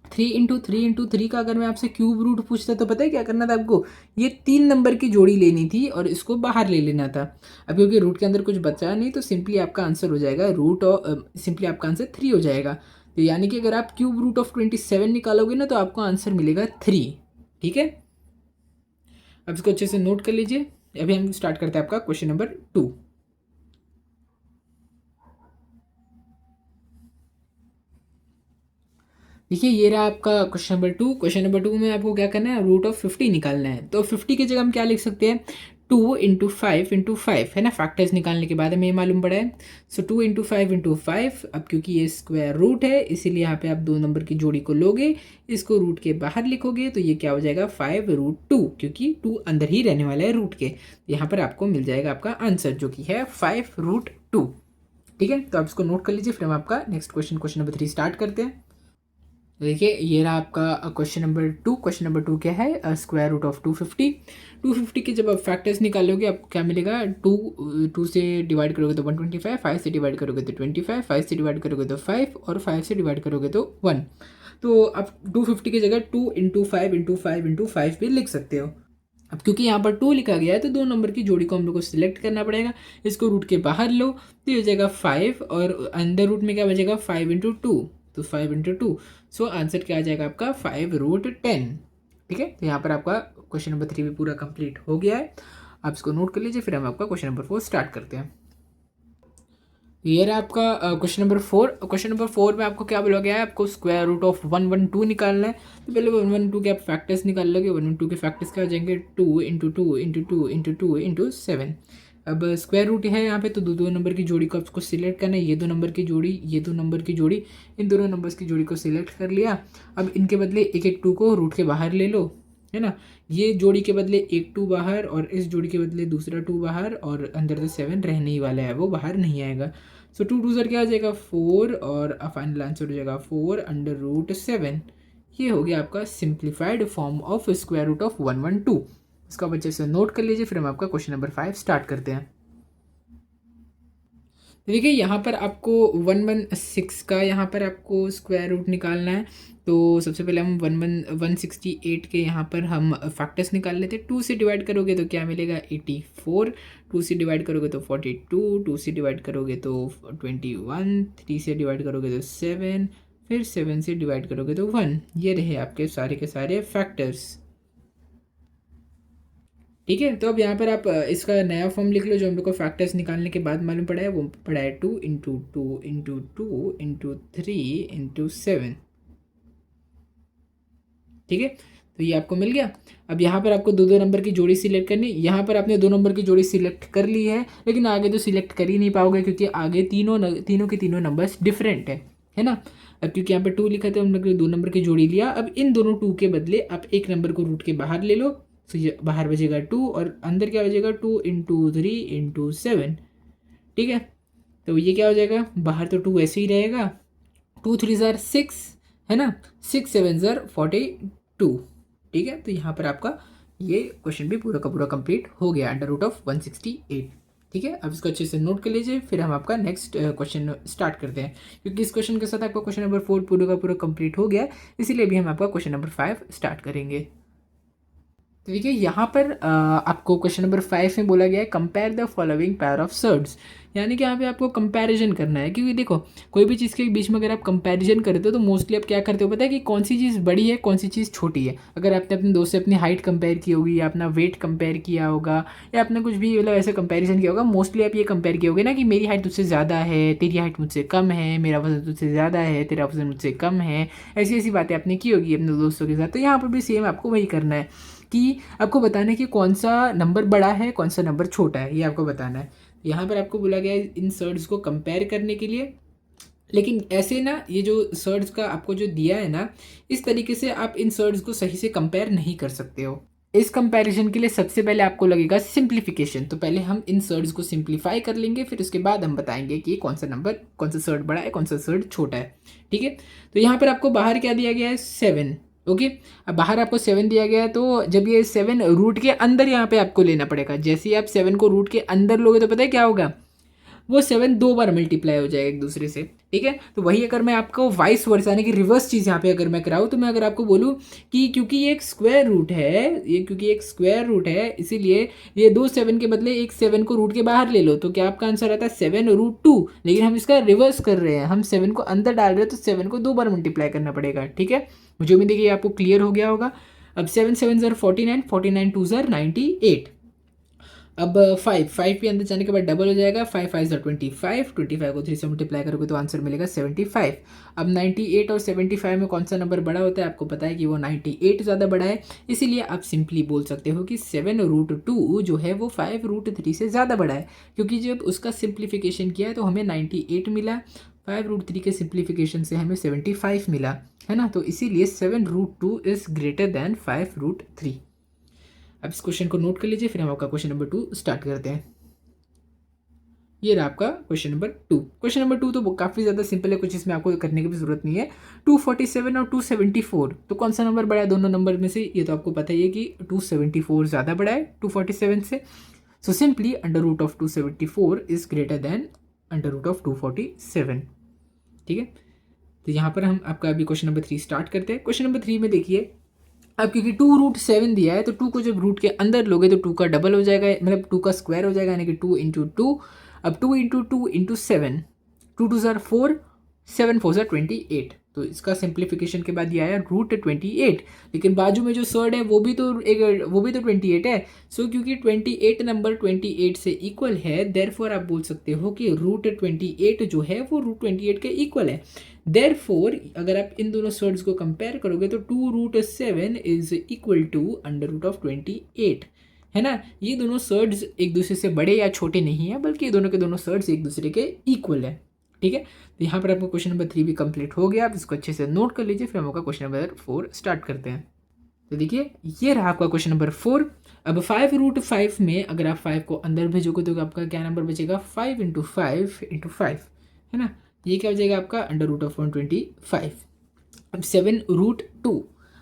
3 का अगर मैं आपसे क्यूब रूट पूछता तो पता है क्या करना था आपको? ये 3 नंबर की जोड़ी लेनी थी और इसको बाहर ले लेना था। अब क्योंकि रूट के अंदर कुछ बचा नहीं, तो सिंपली आपका आंसर हो जाएगा सिंपली आपका आंसर 3 हो जाएगा। तो यानी कि अगर आप क्यूब रूट ऑफ 27 निकालोगे ना, तो आपको आंसर मिलेगा 3। ठीक है, अब इसको अच्छे से नोट कर लीजिए। अभी हम स्टार्ट करते हैं आपका क्वेश्चन नंबर 2। देखिए ये रहा आपका क्वेश्चन नंबर 2। क्वेश्चन नंबर 2 में आपको क्या करना है? √50 निकालना है। तो 50 की जगह हम क्या लिख सकते हैं? 2 × 5 × 5 है ना, फैक्टर्स निकालने के बाद हमें ये मालूम पड़ा है। सो 2 × 5 × 5। अब क्योंकि ये स्क्वायर रूट है, इसीलिए यहाँ पे आप 2 नंबर की जोड़ी को लोगे, इसको रूट के बाहर लिखोगे, तो ये क्या हो जाएगा? 5√2, क्योंकि 2 अंदर ही रहने वाला है रूट के। यहाँ पर आपको मिल जाएगा आपका आंसर, जो कि है 5√2। ठीक है, तो आप इसको नोट कर लीजिए। फिर हम आपका नेक्स्ट क्वेश्चन नंबर 3 स्टार्ट करते हैं। तो देखिए ये रहा आपका क्वेश्चन नंबर 2। क्वेश्चन नंबर 2 क्या है? Square root of 250। 250 के जब आप फैक्टर्स निकालोगे, आपको क्या मिलेगा? 2 से डिवाइड करोगे तो 125, 5 से डिवाइड करोगे तो 25, 5 से डिवाइड करोगे तो 5 और 5 से डिवाइड करोगे तो 1। तो आप 250 की जगह 2 × 5 × 5 × 5 भी लिख सकते हो। अब क्योंकि यहाँ पर 2 लिखा गया है, तो 2 नंबर की जोड़ी को हम लोग को सिलेक्ट करना पड़ेगा। इसको रूट के बाहर लो, तो ये हो जाएगा 5 और अंदर रूट में क्या बचेगा? 5 × 2, तो 5 × 2। सो आंसर क्या आ जाएगा आपका? 5√10। ठीक है, तो यहाँ पर आपका क्वेश्चन नंबर 3 भी पूरा कंप्लीट हो गया है। आप इसको नोट कर लीजिए। फिर हम आपका क्वेश्चन नंबर 4 स्टार्ट करते हैं। ये रहा आपका क्वेश्चन नंबर 4। क्वेश्चन नंबर 4 में आपको क्या बोला गया है? आपको स्क्वायर रूट ऑफ 112 निकालना है। तो पहले 112 के आप फैक्टर्स निकाल लोगे। 112 के फैक्टर्स क्या हो जाएंगे? 2 × 2 × 2 × 2 × 7। अब स्क्वायर रूट है यहाँ पे, तो दो नंबर की जोड़ी को आपको सिलेक्ट करना है। ये 2 नंबर की जोड़ी, ये 2 नंबर की जोड़ी, इन दोनों नंबर्स की जोड़ी को सिलेक्ट कर लिया। अब इनके बदले एक एक 2 को रूट के बाहर ले लो, है ना। ये जोड़ी के बदले एक 2 बाहर और इस जोड़ी के बदले दूसरा 2 बाहर, और अंदर तो 7 रहने ही वाला है, वो बाहर नहीं आएगा। सो 2 2 क्या आ जाएगा? 4 और फाइनल आंसर हो जाएगा 4√7। ये हो गया आपका simplified form of square root of 112। इसका बच्चे से नोट कर लीजिए। फिर हम आपका क्वेश्चन नंबर 5 स्टार्ट करते हैं। तो देखिए यहाँ पर आपको 116 का यहाँ पर आपको स्क्वायर रूट निकालना है। तो सबसे पहले हम 168 के यहाँ पर हम फैक्टर्स निकाल लेते हैं। 2 से डिवाइड करोगे तो क्या मिलेगा? 84। 2 से डिवाइड करोगे तो 42। 2 से डिवाइड करोगे तो 21। 3 से डिवाइड करोगे तो 7। फिर 7 से डिवाइड करोगे तो 1। ये रहे आपके सारे के सारे फैक्टर्स। ठीक है, तो अब यहाँ पर आप इसका नया फॉर्म लिख लो, जो हम लोग को फैक्टर्स निकालने के बाद मालूम पड़ा है। वो पड़ा है 2 × 2 × 2 × 3 × 7। ठीक है, तो ये आपको मिल गया। अब यहाँ पर आपको दो नंबर की जोड़ी सिलेक्ट करनी। यहाँ पर आपने 2 नंबर की जोड़ी सिलेक्ट कर ली है, लेकिन आगे तो सिलेक्ट कर ही नहीं पाओगे, क्योंकि आगे तीनों के तीनों नंबर्स डिफरेंट है ना। अब क्योंकि यहाँ पर 2 लिखा था, हम लोग ने 2 नंबर की जोड़ी लिया। अब इन दोनों 2 के बदले आप एक नंबर को रूट के बाहर ले लो, तो ये बाहर बचेगा 2 और अंदर क्या बचेगा? 2 × 3 × 7। ठीक है, तो ये क्या हो जाएगा? बाहर तो 2 ऐसे ही रहेगा। 2 3 ज़ार 6 है ना, 6 7 ज़ार 42। ठीक है, तो यहाँ पर आपका ये क्वेश्चन भी पूरा का पूरा कंप्लीट हो गया, अंडर रूट ऑफ 168। ठीक है, अब इसको अच्छे से नोट कर लीजिए। फिर हम आपका नेक्स्ट क्वेश्चन स्टार्ट करते हैं, क्योंकि इस क्वेश्चन के साथ आपका क्वेश्चन नंबर 4 पूरा का पूरा कंप्लीट हो गया, इसीलिए भी हम आपका क्वेश्चन नंबर 5 स्टार्ट करेंगे। तो देखिए यहाँ पर आपको क्वेश्चन नंबर 5 में बोला गया है compare the following pair of surds, यानी कि यहाँ पे आपको कंपैरिजन करना है। क्योंकि देखो कोई भी चीज़ के बीच में अगर आप कंपैरिजन करते हो तो मोस्टली आप क्या करते हो पता है कि कौन सी चीज़ बड़ी है कौन सी चीज़ छोटी है। अगर आपने अपने दोस्त से अपनी हाइट कंपेयर की होगी या अपना वेट कंपेयर किया होगा या आपने कुछ भी मतलब ऐसा कंपैरिजन किया होगा, मोस्टली आप ये कंपेयर किए होगे ना कि मेरी हाइट तुझसे ज़्यादा है, तेरी हाइट मुझसे कम है, मेरा वजन तुझसे ज़्यादा है, तेरा वजन मुझसे कम है, ऐसी ऐसी बातें आपने की होगी अपने दोस्तों के साथ। तो यहाँ पर भी सेम आपको वही करना है कि आपको बताना है कि कौन सा नंबर बड़ा है कौन सा नंबर छोटा है, ये आपको बताना है। यहाँ पर आपको बोला गया है इन सर्ड्स को कंपेयर करने के लिए, लेकिन ऐसे ना ये जो सर्ड्स का आपको जो दिया है ना, इस तरीके से आप इन सर्ड्स को सही से कंपेयर नहीं कर सकते हो। इस कंपैरिजन के लिए सबसे पहले आपको लगेगा सिंप्लीफिकेशन। तो पहले हम इन सर्ड्स को सिंप्लीफाई कर लेंगे, फिर उसके बाद हम बताएंगे कि कौन सा नंबर कौन सा सर्ड बड़ा है कौन सा सर्ड छोटा है। ठीक है, तो यहाँ पर आपको बाहर क्या दिया गया है 7। ओके, अब बाहर आपको 7 दिया गया है, तो जब ये 7 रूट के अंदर यहाँ पे आपको लेना पड़ेगा। जैसे ही आप 7 को रूट के अंदर लोगे तो पता है क्या होगा, वो 7 दो बार मल्टीप्लाई हो जाएगा एक दूसरे से। ठीक है, तो वही अगर मैं आपको वाइस वर्स यानी कि रिवर्स चीज़ यहाँ पे अगर मैं कराऊँ, तो मैं अगर आपको बोलूँ कि क्योंकि ये एक स्क्वायर रूट है, ये क्योंकि एक स्क्वायर रूट है इसीलिए ये दो 7 के बदले एक 7 को रूट के बाहर ले लो, तो क्या आपका आंसर आता है 7√2। लेकिन हम इसका रिवर्स कर रहे हैं, हम 7 को अंदर डाल रहे हैं, तो 7 को दो बार मल्टीप्लाई करना पड़ेगा। ठीक है, मुझे उम्मीद है कि आपको क्लियर हो गया होगा। अब 7 7 ज़र 49, 49 2 ज़र 98। अब 5 के अंदर जाने के बाद डबल हो जाएगा, 5 5 ज़र 25, 25 को 3 से मल्टीप्लाई करोगे तो आंसर मिलेगा 75। अब 98 और 75 में कौन सा नंबर बड़ा होता है, आपको पता है कि वो 98 ज़्यादा बड़ा है, इसीलिए आप सिंपली बोल सकते हो कि 7√2 जो है वो 5√3 से ज़्यादा बड़ा है। क्योंकि जब उसका सिंप्लीफिकेशन किया है तो हमें 98 मिला, 5√3 के सिंप्लीफिकेशन से हमें 75 मिला, है ना। तो इसीलिए 7√2 इज़ ग्रेटर दैन 5√3। अब इस क्वेश्चन को नोट कर लीजिए, फिर हम आपका क्वेश्चन नंबर 2 स्टार्ट करते हैं। ये रहा आपका क्वेश्चन नंबर 2। क्वेश्चन नंबर 2 तो काफ़ी ज़्यादा सिंपल है, कुछ इसमें आपको करने की भी जरूरत नहीं है। 247 और 274, तो कौन सा नंबर बड़ा है दोनों नंबर में से, ये तो आपको पता ही है कि 274 ज़्यादा बड़ा है 247 से। So simply under root of 274 is greater than under root of 247। ठीक है, तो यहाँ पर हम आपका अभी क्वेश्चन नंबर 3 स्टार्ट करते हैं। क्वेश्चन नंबर 3 में देखिए, अब क्योंकि 2√7 दिया है तो 2 को जब रूट के अंदर लोगे तो 2 का डबल हो जाएगा, मतलब 2 का स्क्वायर हो जाएगा, यानी कि 2 इंटू 2। अब 2 इंटू 2 इंटू 7, 2 2 ज़र 4, 7 4 ज़र 28। तो इसका सिंप्लीफिकेशन के बाद ये आया √28। लेकिन बाजू में जो सर्ड है वो भी तो 28 है। सो क्योंकि 28 नंबर 28 से इक्वल है, देयरफॉर आप बोल सकते हो कि √28 जो है वो √28 के इक्वल है। देयरफॉर अगर आप इन दोनों सर्ड्स को कंपेयर करोगे तो 2√7 is equal to under root of 28, है ना। ये दोनों सर्ड्स एक दूसरे से बड़े या छोटे नहीं है, बल्कि ये दोनों के दोनों सर्ड्स एक दूसरे के इक्वल है। ठीक है, तो यहाँ पर आपका क्वेश्चन नंबर 3 भी कंप्लीट हो गया। आप इसको अच्छे से नोट कर लीजिए, फिर हम आपका क्वेश्चन नंबर 4 स्टार्ट करते हैं। तो देखिए ये रहा आपका क्वेश्चन नंबर 4। अब 5√5 में अगर आप 5 को अंदर भेजोगे तो आपका क्या नंबर बचेगा, 5 इंटू 5 इंटू 5, है ना। ये क्या हो जाएगा आपका अंडर रूट ऑफ 125। अब 7√2,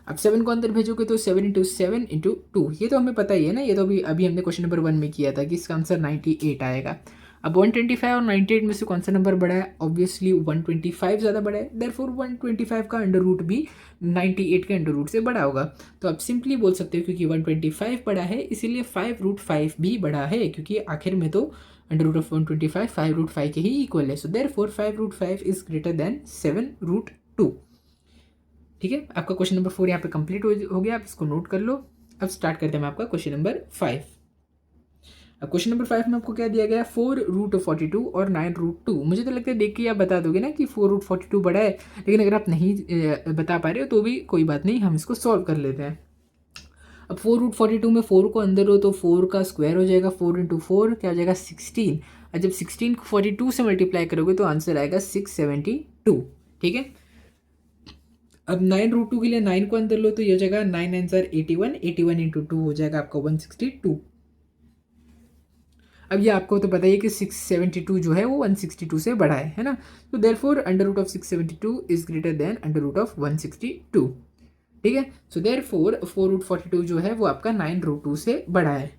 अब 7 को अंदर भेजोगे तो 7 इंटू 7 इंटू 2, ये तो हमें पता ही है ना, ये तो अभी हमने क्वेश्चन नंबर 1 में किया था कि इसका आंसर 98 आएगा। अब 125 और 98 में से कौन सा नंबर बड़ा है, ऑब्वियसली 125 ज़्यादा बड़ा है, देयरफॉर 125 का अंडर रूट भी 98 के अंडर रूट से बड़ा होगा। तो आप सिंपली बोल सकते हो क्योंकि 125 बड़ा है इसीलिए 5√5 भी बड़ा है, क्योंकि आखिर में तो अंडर रूट ऑफ 125 5√5 के ही इक्वल है। So therefore 5√5 is greater then 7√2। ठीक है, आपका क्वेश्चन नंबर 4 यहाँ पे कंप्लीट हो गया, आप इसको नोट कर लो। अब स्टार्ट करते हैं हम आपका क्वेश्चन नंबर 5। अब क्वेश्चन नंबर 5 में आपको क्या दिया गया, 4√42 और 9√2। मुझे तो लगता है देख के आप बता दोगे ना कि 4√42 बड़ा है, लेकिन अगर आप नहीं बता पा रहे हो तो भी कोई बात नहीं, हम इसको सॉल्व कर लेते हैं। अब 4√42 में 4 को अंदर लो तो 4 का स्क्वायर हो जाएगा, 4 इंटू 4 क्या हो जाएगा 16, और जब 16 को 42 से मल्टीप्लाई करोगे तो आंसर आएगा 672। ठीक है, अब 9√2 के लिए 9 को अंदर लो तो ये हो जाएगा 9 9 ज़र 81, 81 इंटू 2 हो जाएगा आपका 162। अब ये आपको तो पता ही है कि 672 जो है वो 162 से बड़ा है ना। तो therefore under root of 672 is greater than under root of 162। ठीक है, सो देयरफॉर 4√42 जो है वो आपका 9√2 से बड़ा है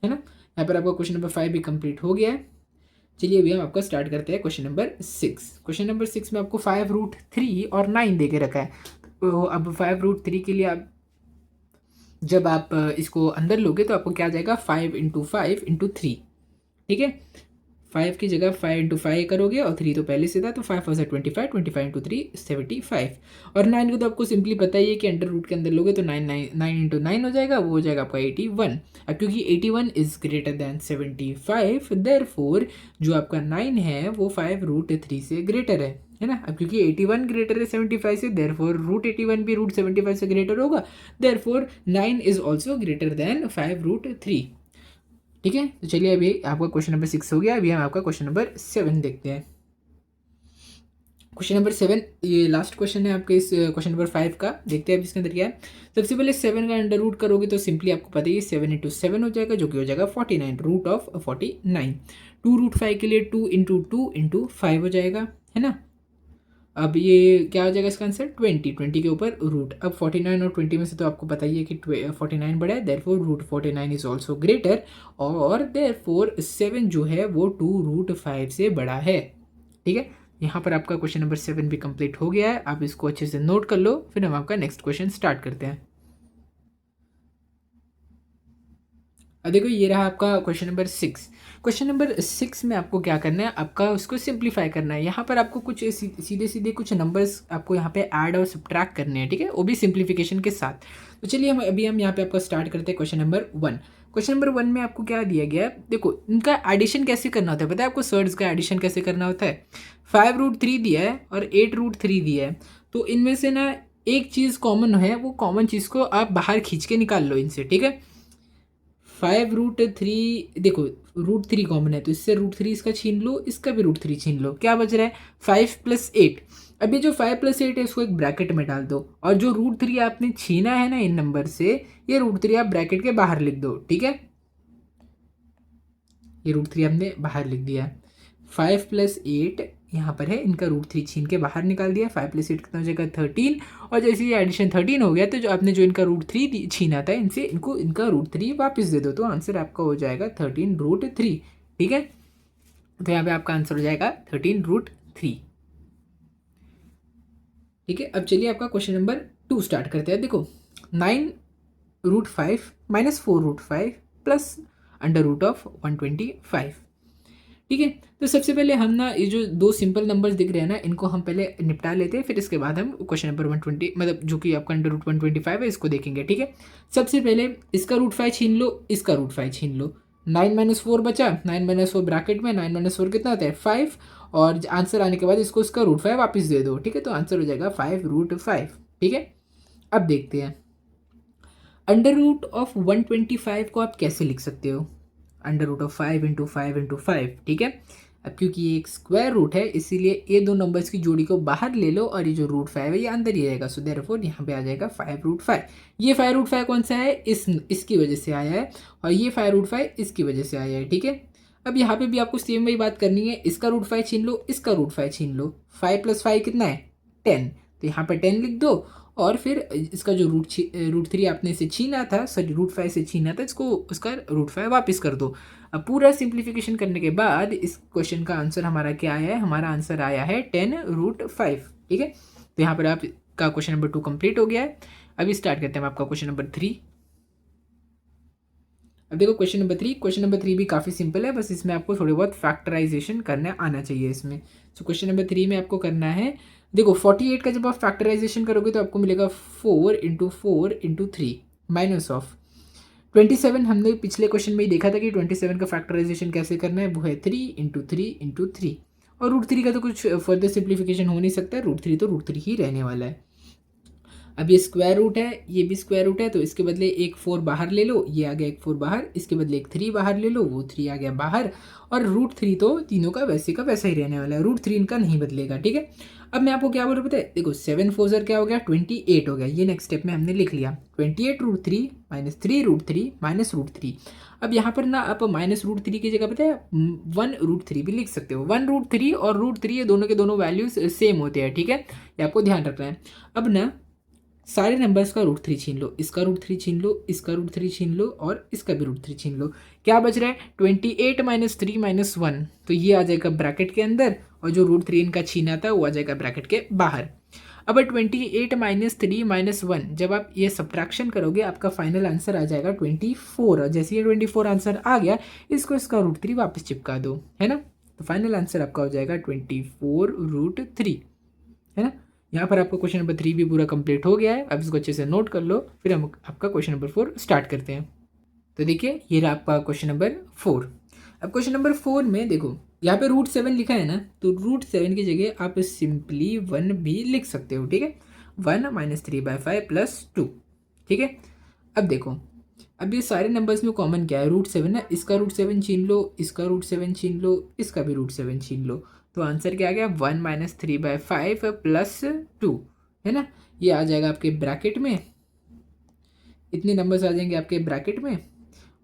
ना। यहाँ पर आपका क्वेश्चन नंबर 5 भी कंप्लीट हो गया है। चलिए अभी हम आपका स्टार्ट करते हैं क्वेश्चन नंबर 6। क्वेश्चन नंबर 6 में आपको 5√3 और 9 दे के रखा है। तो अब 5√3 के लिए आप जब आप इसको अंदर लोगे तो आपको क्या आ जाएगा 5 × 5 × 3, ठीक है। 5 की जगह 5 × 5 करोगे और 3 तो पहले से था, तो 5 4 25, 25 × 3 75। और 9 को तो आपको सिंपली पता ही है कि अंडर रूट के अंदर लोगे तो 9 × 9 हो जाएगा, वो हो जाएगा आपका 81। अब क्योंकि 81 इज ग्रेटर दैन 75, देयरफॉर जो आपका 9 है वो 5√3 से ग्रेटर है ना। अब क्योंकि 81 ग्रेटर है 75 से, देयरफॉर √81 भी √75 से ग्रेटर होगा, therefore 9 is also greater than 5√3, ठीक है। तो चलिए अभी आपका क्वेश्चन नंबर 6 हो गया। अभी हम आपका क्वेश्चन नंबर 7 देखते हैं। क्वेश्चन नंबर 7 ये लास्ट क्वेश्चन है आपके इस क्वेश्चन नंबर 5 का। देखते हैं अब इसके अंदर क्या है। सबसे पहले 7 का अंडर रूट करोगे तो सिंपली आपको पता ही 7 × 7 हो जाएगा, जो कि हो जाएगा 49, रूट ऑफ 49। 2√5 के लिए 2 × 2 × 5 हो जाएगा, है ना। अब ये क्या हो जाएगा इसका आंसर 20 के ऊपर रूट। अब 49 और 20 में से तो आपको पता ही है कि 49 बड़ा है, देयरफॉर √49 इज ऑल्सो ग्रेटर, और देयरफॉर 7 जो है वो 2√5 से बड़ा है, ठीक है। यहाँ पर आपका क्वेश्चन नंबर 7 भी कंप्लीट हो गया है। आप इसको अच्छे से नोट कर लो, फिर हम आपका नेक्स्ट क्वेश्चन स्टार्ट करते हैं। अब देखो ये रहा आपका क्वेश्चन नंबर 6। क्वेश्चन नंबर 6 में आपको क्या करना है, आपका उसको सिंप्लीफाई करना है। यहाँ पर आपको कुछ सीधे सीधे कुछ नंबर्स आपको यहाँ पे ऐड और सब्ट्रैक्ट करने हैं, ठीक है, वो भी सिंप्लीफिकेशन के साथ। तो चलिए हम यहाँ पे आपको स्टार्ट करते हैं क्वेश्चन नंबर 1। क्वेश्चन नंबर 1 में आपको क्या दिया गया है, देखो इनका एडिशन कैसे करना होता है, पता है आपको सर्ड्स का एडिशन कैसे करना होता है। 5√3 दिया है और 8√3 दिया है, तो इनमें से ना एक चीज़ कॉमन है, वो कॉमन चीज़ को आप बाहर खींच के निकाल लो इनसे, ठीक है। 5√3, देखो √3 कॉमन है तो इससे √3 इसका छीन लो, इसका भी √3 छीन लो, क्या बच रहा है 5 + 8। अभी जो 5 + 8 है इसको एक ब्रैकेट में डाल दो, और जो √3 आपने छीना है ना इन नंबर से, ये √3 आप ब्रैकेट के बाहर लिख दो, ठीक है। ये √3 हमने बाहर लिख दिया है। 5 + 8 यहाँ पर है, इनका √3 छीन के बाहर निकाल दिया। 5 + 8 कितना हो जाएगा 13, और जैसे ये एडिशन 13 हो गया तो जो आपने जो इनका √3 छीना था इनसे, इनको इनका √3 वापस दे दो, तो आंसर आपका हो जाएगा 13√3, ठीक है। तो यहाँ पे आपका आंसर हो जाएगा 13√3, ठीक है। अब चलिए आपका क्वेश्चन नंबर 2 स्टार्ट करते हैं। देखो 9√5 - 4√5 प्लस √125, ठीक है। तो सबसे पहले हम ना ये जो दो सिंपल नंबर्स दिख रहे हैं ना, इनको हम पहले निपटा लेते हैं, फिर इसके बाद हम क्वेश्चन नंबर 120 मतलब जो कि आपका √125 है इसको देखेंगे, ठीक है। सबसे पहले इसका √5 छीन लो, इसका √5 छीन लो। 9 - 4 बचा, 9 - 4 ब्रैकेट में, 9 - 4 कितना होता है 5, और आंसर आने के बाद इसको इसका √5 वापस दे दो, ठीक है। तो आंसर हो जाएगा 5√5, ठीक है। अब देखते हैं √125 को आप कैसे लिख सकते हो। √5 × 5 × 5, ठीक है। अब क्योंकि ये एक स्क्वायर रूट है इसीलिए ये दो नंबर्स की जोड़ी को बाहर ले लो, और ये जो √5 है ये अंदर ही रहेगा, सो देयरफॉर यहाँ पे आ जाएगा 5√5। ये 5√5 कौन सा है, इसकी वजह से आया है, और ये 5√5 इसकी वजह से आया है, ठीक है। अब यहाँ पे भी आपको सेम वही बात करनी है, इसका √5 छीन लो, इसका √5 छीन लो। 5 + 5 कितना है 10, तो यहाँ पर 10 लिख दो, और फिर इसका जो √3 आपने इसे छीना था, सॉरी √5 से छीना था, इसको उसका √5 वापस कर दो। अब पूरा सिंप्लीफिकेशन करने के बाद इस क्वेश्चन का आंसर हमारा क्या आया है, हमारा आंसर आया है 10√5, ठीक है। तो यहाँ पर आपका क्वेश्चन नंबर 2 कंप्लीट हो गया है। अभी स्टार्ट करते हैं हम आपका क्वेश्चन नंबर 3। अब देखो क्वेश्चन नंबर 3 भी काफ़ी सिंपल है, बस इसमें आपको थोड़े बहुत फैक्टराइजेशन करना आना चाहिए इसमें। सो क्वेश्चन नंबर 3 में आपको करना है, देखो 48 का जब आप फैक्टराइजेशन करोगे तो आपको मिलेगा 4 × 4 × 3 माइनस ऑफ 27। हमने पिछले क्वेश्चन में ही देखा था कि 27 का फैक्टराइजेशन कैसे करना है, वो है 3 × 3 × 3, और √3 का तो कुछ फर्दर सिंप्लीफिकेशन हो नहीं सकता, √3 तो √3 ही रहने वाला है। अब ये स्क्वायर रूट है, ये भी स्क्वायर रूट है, तो इसके बदले एक 4 बाहर ले लो, ये आ गया एक 4 बाहर, इसके बदले एक 3 बाहर ले लो, वो 3 आ गया बाहर, और √3 तो तीनों का वैसा ही रहने वाला है, √3 इनका नहीं बदलेगा, ठीक है। अब मैं आपको क्या बोल रहा हूँ पता है, देखो 7 4 ज़र क्या हो गया 28 हो गया, ये नेक्स्ट स्टेप में हमने लिख लिया 28√3 - 3√3 -√3। अब यहाँ पर ना आप -√3 की जगह पता है 1√3 भी लिख सकते हो। 1√3 और √3 ये दोनों के दोनों वैल्यूज सेम होते हैं, ठीक है, ये आपको ध्यान रखना है। अब ना सारे नंबर्स का √3 छीन लो, इसका √3 छीन लो, इसका √3 छीन लो, और इसका भी √3 छीन लो। क्या बच रहा है 28 - 3 - 1, तो ये आ जाएगा ब्रैकेट के अंदर, और जो √3 इनका छीना था वो आ जाएगा ब्रैकेट के बाहर। अब 28 माइनस 3 माइनस 1 जब आप ये सब्ट्रैक्शन करोगे आपका फाइनल आंसर आ जाएगा 24। और जैसे ये 24 आंसर आ गया इसको इसका √3 वापस चिपका दो, है ना। तो फाइनल आंसर आपका हो जाएगा 24√3, है ना। यहाँ पर आपका क्वेश्चन नंबर 3 भी पूरा कंप्लीट हो गया है। अब इसको अच्छे से नोट कर लो, फिर हम आपका क्वेश्चन नंबर 4 स्टार्ट करते हैं। तो देखिए ये रहा आपका क्वेश्चन नंबर 4। अब क्वेश्चन नंबर 4 में देखो यहाँ पे √7 लिखा है ना, तो √7 की जगह आप सिंपली 1 भी लिख सकते हो, ठीक है। 1 माइनस 3/5 प्लस 2, ठीक है। अब देखो अब ये सारे नंबर्स में कॉमन क्या है, √7 ना, इसका √7 छीन लो, इसका √7 छीन लो, इसका भी √7 छीन लो, तो आंसर क्या आ गया 1 माइनस 3/5 प्लस 2, है ना। ये आ जाएगा आपके ब्रैकेट में, इतने नंबर्स आ जाएंगे आपके ब्रैकेट में।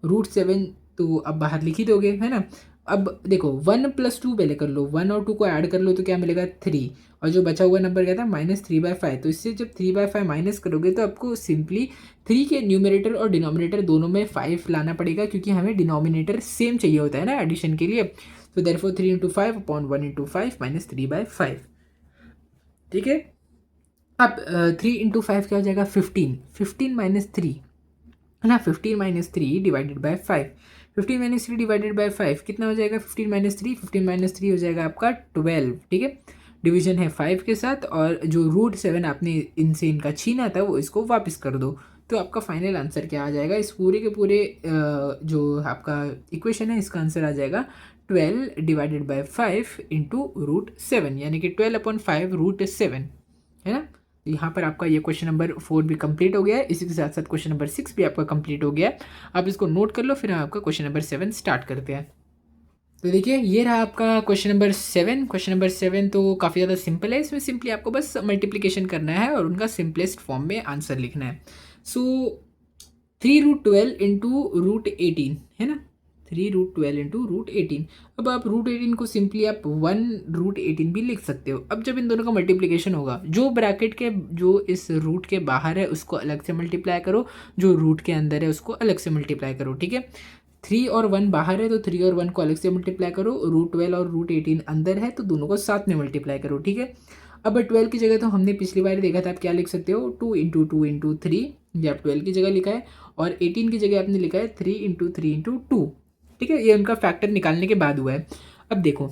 √7 तो अब बाहर लिख ही दोगे, है ना। अब देखो 1 प्लस 2 पहले कर लो, 1 और 2 को ऐड कर लो तो क्या मिलेगा 3, और जो बचा हुआ नंबर क्या था -3/5। तो इससे जब 3/5 माइनस करोगे तो आपको सिंपली 3 के न्यूमरेटर और डिनोमिनेटर दोनों में 5 लाना पड़ेगा, क्योंकि हमें डिनोमिनेटर सेम चाहिए होता है ना एडिशन के लिए। तो देयरफॉर 3 × 5 अपॉन 1 × 5 माइनस 3/5, ठीक है। अब 3 × 5 क्या हो जाएगा 15, 15 माइनस 3, है ना। 15 minus 3 divided by 5, 15 minus 3 divided by 5 कितना हो जाएगा 15 माइनस 3, 15 माइनस 3 हो जाएगा आपका 12, ठीक है। डिवीजन है 5 के साथ, और जो √7 आपने इनसे इनका छीना था वो इसको वापस कर दो। तो आपका फाइनल आंसर क्या आ जाएगा, इस पूरे के पूरे जो आपका इक्वेशन है इसका आंसर आ जाएगा 12 डिवाइडेड बाय 5 इंटू √7, यानी कि 12/5 √7, है ना। यहाँ पर आपका ये क्वेश्चन नंबर 4 भी कंप्लीट हो गया है। इसी के साथ साथ क्वेश्चन नंबर 6 भी आपका कंप्लीट हो गया है। आप इसको नोट कर लो, फिर हम आपका क्वेश्चन नंबर 7 स्टार्ट करते हैं। तो देखिए ये रहा आपका क्वेश्चन नंबर 7। क्वेश्चन नंबर 7 तो काफ़ी ज़्यादा सिंपल है, इसमें सिंपली आपको बस मल्टीप्लिकेशन करना है और उनका सिंपलेस्ट फॉर्म में आंसर लिखना है। सो 3√12 इंटू √18, है ना, 3√12 इंटू √18। अब आप √18 को सिंपली आप 1√18 भी लिख सकते हो। अब जब इन दोनों का मल्टीप्लिकेशन होगा, जो ब्रैकेट के जो इस रूट के बाहर है उसको अलग से मल्टीप्लाई करो, जो रूट के अंदर है उसको अलग से मल्टीप्लाई करो, ठीक है। 3 और 1 बाहर है तो 3 और 1 को अलग से मल्टीप्लाई करो, √12 और √18 अंदर है तो दोनों को साथ में मल्टीप्लाई करो, ठीक है। अब 12 की जगह तो हमने पिछली बार देखा था, आप क्या लिख सकते हो 2 × 2 × 3, ये आप 12 की जगह लिखा है, और 18 की जगह आपने लिखा है 3 × 3 × 2, ठीक है। ये उनका फैक्टर निकालने के बाद हुआ है। अब देखो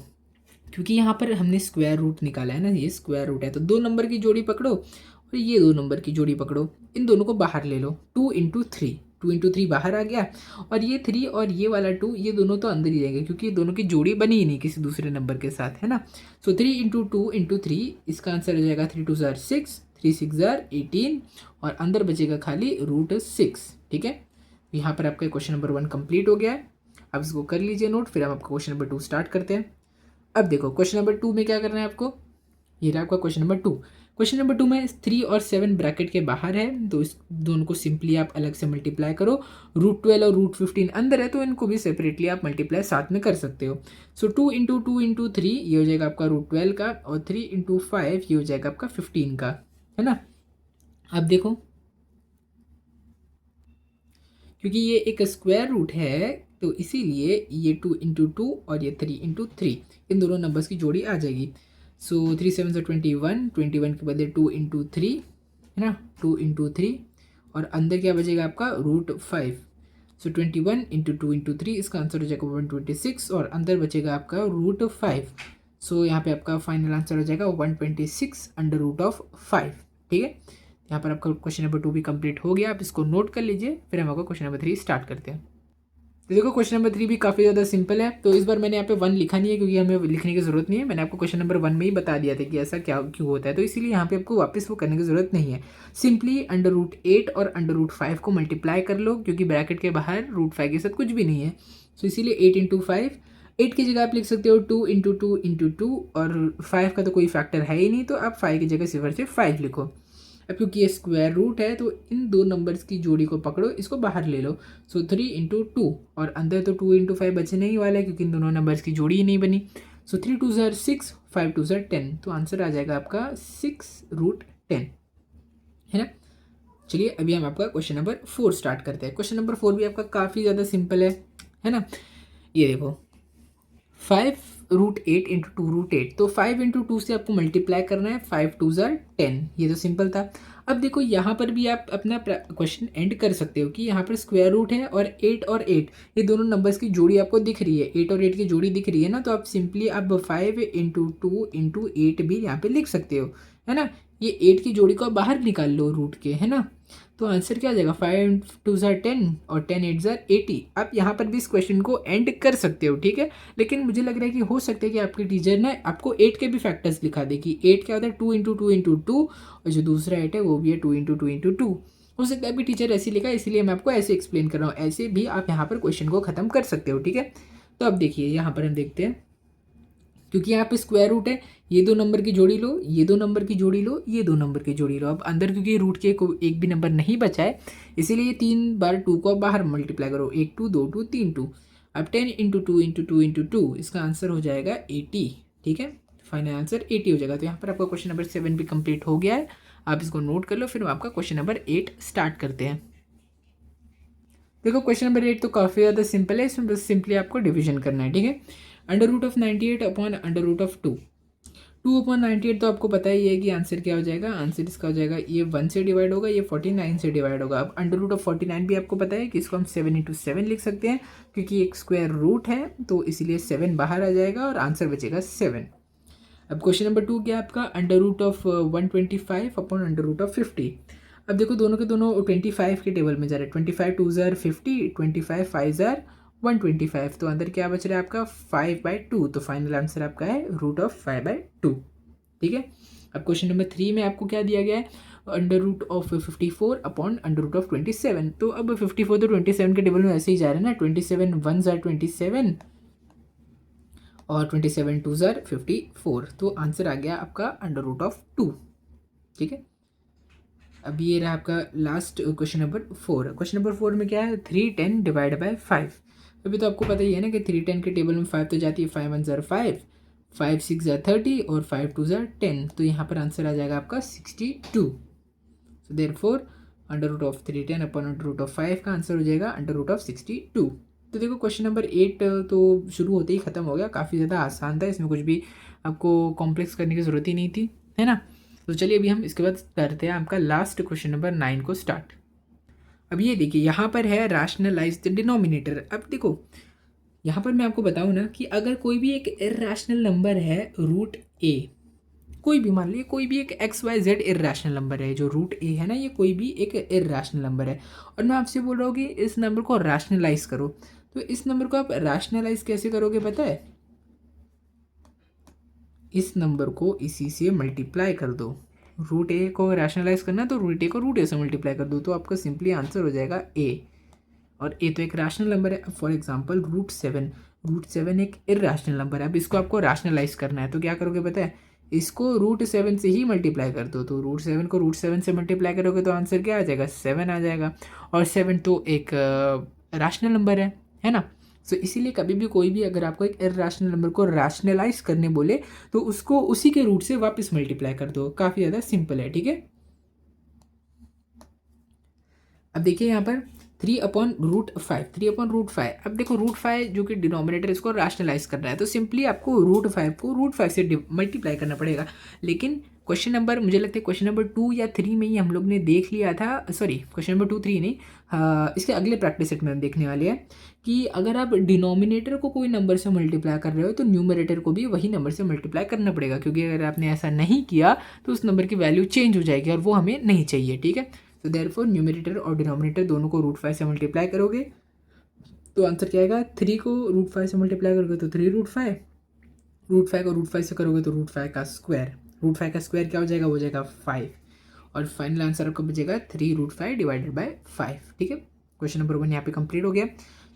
क्योंकि यहाँ पर हमने स्क्वायर रूट निकाला है ना, ये स्क्वायर रूट है, तो 2 नंबर की जोड़ी पकड़ो और ये 2 नंबर की जोड़ी पकड़ो, इन दोनों को बाहर ले लो, 2 × 3, 2 × 3 बाहर आ गया, और ये 3 और ये वाला 2 ये दोनों तो अंदर ही रहेंगे, क्योंकि ये दोनों की जोड़ी बनी ही नहीं किसी दूसरे नंबर के साथ, है ना। सो 3 × 2 × 3, इसका आंसर हो जाएगा 3 × 2 = 6, 3 × 6 = 18, और अंदर बचेगा खाली √6, ठीक है। यहाँ पर आपका क्वेश्चन नंबर 1 कंप्लीट हो गया है। अब इसको कर लीजिए नोट, फिर हम आपका क्वेश्चन नंबर 2 स्टार्ट करते हैं। अब देखो क्वेश्चन नंबर 2 में क्या करना है आपको, ये रहा आपका क्वेश्चन नंबर 2। क्वेश्चन नंबर 2 में 3 और 7 ब्रैकेट के बाहर है, तो इस दोनों को सिंपली आप अलग से मल्टीप्लाई करो। √12 और √15 अंदर है तो इनको भी सेपरेटली आप मल्टीप्लाई साथ में कर सकते हो। सो 2 × 2 × 3 ये हो जाएगा आपका √12 का, और 3 × 5 ये हो जाएगा आपका 15 का, है ना। अब देखो क्योंकि ये एक स्क्वायर रूट है तो इसीलिए ये 2 × 2 और ये 3 × 3 इन दोनों नंबर्स की जोड़ी आ जाएगी। सो 3 × 7 = 21, 21 के बदले 2 × 3, है ना, 2 × 3, और अंदर क्या बचेगा आपका √5। सो 21 × 2 × 3 इसका आंसर हो जाएगा 126, और अंदर बचेगा आपका √5। सो यहाँ पे आपका फाइनल आंसर हो जाएगा 126 √5, ठीक है। यहाँ पर आपका क्वेश्चन नंबर 2 भी कंप्लीट हो गया। आप इसको नोट कर लीजिए, फिर हम आपका क्वेश्चन नंबर 3 स्टार्ट करते हैं। तो देखो क्वेश्चन नंबर 3 भी काफ़ी ज़्यादा सिंपल है, तो इस बार मैंने यहाँ पे 1 लिखा नहीं है क्योंकि हमें लिखने की ज़रूरत नहीं है। मैंने आपको क्वेश्चन नंबर 1 में ही बता दिया था कि ऐसा क्या क्यों होता है, तो इसीलिए यहाँ पे आपको वापस वो करने की ज़रूरत नहीं है। सिंपली √8 और √5 को मल्टीप्लाई कर लो, क्योंकि ब्रैकेट के बाहर √5 के साथ कुछ भी नहीं है, तो इसीलिए 8 × 5, 8 की जगह आप लिख सकते हो 2 × 2 × 2, और 5 का तो कोई फैक्टर है ही नहीं, तो आप 5 की जगह सिर्फ 5 लिखो। अब क्योंकि ये स्क्वायर रूट है तो इन 2 नंबर्स की जोड़ी को पकड़ो, इसको बाहर ले लो। सो 3 × 2, और अंदर तो 2 × 5 बचने ही वाला है क्योंकि इन दोनों नंबर्स की जोड़ी ही नहीं बनी। सो 3 × 2 = 6, 5 × 2 = 10, तो आंसर आ जाएगा आपका 6√10, है ना। चलिए अभी हम आपका क्वेश्चन नंबर 4 स्टार्ट करते हैं। क्वेश्चन नंबर 4 भी आपका काफ़ी ज़्यादा सिंपल है ना। ये देखो 5 √8 इंटू 2 √8, तो 5 इंटू 2 से आपको मल्टीप्लाई करना है, 5 2 ज़ार 10, ये तो सिंपल था। अब देखो यहाँ पर भी आप अपना क्वेश्चन एंड कर सकते हो कि यहाँ पर स्क्वायर रूट है और 8 ये दोनों नंबर्स की जोड़ी आपको दिख रही है, 8 और 8 की जोड़ी दिख रही है ना, तो आप सिंपली आप 5 इंटू 2 इंटू 8 भी यहाँ पे लिख सकते हो, है ना। ये 8 की जोड़ी को आप बाहर निकाल लो रूट के, है ना, तो आंसर क्या आ जाएगा, 5 2 ज़ार 10 और 10 8 ज़ार 80। आप यहाँ पर भी इस क्वेश्चन को एंड कर सकते हो, ठीक है। लेकिन मुझे लग रहा है कि हो सकता है कि आपके टीचर ने आपको 8 के भी फैक्टर्स लिखा दे कि 8 क्या होता है, 2 इंटू 2 इंटू 2, और जो दूसरा 8 है वो भी है 2 इंटू 2 इंटू 2। हो सकता है आपकी टीचर ऐसे लिखा, इसलिए मैं आपको ऐसे एक्सप्लेन कर रहा हूँ, ऐसे भी आप यहाँ पर क्वेश्चन को खत्म कर सकते हो, ठीक है। तो अब देखिए यहाँ पर हम देखते हैं, क्योंकि यहाँ पे स्क्वायर रूट है, ये दो नंबर की जोड़ी लो, ये दो नंबर की जोड़ी लो, ये दो नंबर की जोड़ी लो। अब अंदर क्योंकि रूट के को एक भी नंबर नहीं बचा है, इसीलिए ये 3 बार 2 को बाहर मल्टीप्लाई करो, 1 2 2 2 3 2। अब 10 इंटू 2 इंटू 2 इंटू 2, इसका आंसर हो जाएगा 80, ठीक है। फाइनल आंसर 80 हो जाएगा। तो यहाँ पर आपका क्वेश्चन नंबर 7 भी कंप्लीट हो गया है, आप इसको नोट कर लो। फिर आपका क्वेश्चन नंबर 8 स्टार्ट करते हैं। देखो क्वेश्चन नंबर 8 तो काफ़ी ज़्यादा सिंपल है, इसमें बस सिंपली आपको डिवीजन करना है, ठीक है। √98 अपॉन √2, 2/98 तो आपको पता ही है कि आंसर क्या हो जाएगा, आंसर इसका हो जाएगा ये 1 से डिवाइड होगा, ये 49 से डिवाइड होगा। अब √49 भी आपको पता है कि इसको हम 7 इंटू 7 लिख सकते हैं, क्योंकि एक स्क्वायर रूट है, तो इसीलिए 7 बाहर आ जाएगा और आंसर बचेगा 7। अब क्वेश्चन नंबर 2 क्या है आपका, √125 अपॉन √50। अब देखो दोनों के दोनों 25 के टेबल में जा रहे हैं, 25 2 ज़ार 50, 25 5 ज़ार 125, तो अंदर क्या बच रहा है आपका 5/2, तो फाइनल आंसर आपका है √5/2, ठीक है। अब क्वेश्चन नंबर 3 में आपको क्या दिया गया है, √54 अपॉन √27, तो अब 54 तो 27 के टेबल में ऐसे ही जा रहे हैं ना, 27 1 ज़ार 27 और 27 2 ज़ार 54, तो आंसर आ गया आपका √2, ठीक है। अब ये रहा आपका last question number 4। Question number 4 में क्या है, 310 डिवाइड बाय 5। अभी तो आपको पता ही है ना कि 310 के टेबल में 5 तो जाती है, 5 1 ज़ार 5, 5 6 ज़ार 30 और 5 2 ज़ार 10, तो यहाँ पर आंसर आ जाएगा आपका 62। सो देयरफॉर √310 अपॉन √5 का आंसर हो जाएगा √62। तो देखो क्वेश्चन नंबर 8 तो शुरू होते ही ख़त्म हो गया, काफ़ी ज़्यादा आसान था, इसमें कुछ भी आपको कॉम्प्लेक्स करने की ज़रूरत ही नहीं थी, है ना। तो चलिए अभी हम इसके बाद करते हैं आपका लास्ट क्वेश्चन नंबर 9 को स्टार्ट। अब ये देखिए यहाँ पर है रैशनलाइज द डिनोमिनेटर। अब देखो यहाँ पर मैं आपको बताऊँ ना कि अगर कोई भी एक इर्रेशनल नंबर है √a, कोई भी मान लीजिए कोई भी एक XYZ इर्रेशनल नंबर है, जो √a है ना, ये कोई भी एक इर्रेशनल नंबर है, और मैं आपसे बोल रहा हूँ कि इस नंबर को रैशनलाइज करो, तो इस नंबर को आप रैशनलाइज कैसे करोगे पता है, इस नंबर को इसी से मल्टीप्लाई कर दो। √a को रैशनलाइज करना तो √a को √a से मल्टीप्लाई कर दो, तो आपका सिंपली आंसर हो जाएगा a, और a तो एक रैशनल नंबर है। फॉर एग्जांपल √7 एक इर्रेशनल नंबर है। अब इसको आपको रैशनलाइज करना है, तो क्या करोगे पता है, इसको √7 से ही मल्टीप्लाई कर दो, तो √7 को √7 से मल्टीप्लाई करोगे तो आंसर क्या आ जाएगा, 7 आ जाएगा, और 7 तो एक रैशनल नंबर है ना। सो इसीलिए कभी भी कोई भी अगर आपको एक इर्रेशनल नंबर को रैशनलाइज करने बोले तो उसको उसी के रूट से वापस मल्टीप्लाई कर दो, काफ़ी ज़्यादा सिंपल है, ठीक है। अब देखिए यहाँ पर 3/√5। अब देखो √5 जो कि डिनोमिनेटर, इसको रैशनलाइज करना है, तो सिंपली आपको √5 को √5 से मल्टीप्लाई करना पड़ेगा। लेकिन क्वेश्चन नंबर, मुझे लगता है क्वेश्चन नंबर 2 या 3 में ही हम लोग ने देख लिया था, सॉरी क्वेश्चन नंबर 2 3 नहीं, इसके अगले प्रैक्टिस सेट में हम देखने वाले हैं कि अगर आप डिनोमिनेटर को कोई नंबर से मल्टीप्लाई कर रहे हो तो न्यूमरेटर को भी वही नंबर से मल्टीप्लाई करना पड़ेगा, क्योंकि अगर आपने ऐसा नहीं किया तो उस नंबर की वैल्यू चेंज हो जाएगी और वो हमें नहीं चाहिए, ठीक है। तो देयरफॉर न्यूमरेटर और डिनोमिनेटर दोनों को √5 से मल्टीप्लाई करोगे तो आंसर क्या आएगा, 3 को √5 से मल्टीप्लाई करोगे तो 3√5, √5 को √5 से करोगे तो √5 का स्क्वायर, √5 का स्क्वायर क्या हो जाएगा, वो हो जाएगा 5, और फाइनल आंसर आपको बचेगा 3√5 डिवाइडेड बाय 5, ठीक है। क्वेश्चन नंबर 1 यहाँ पे कंप्लीट हो गया।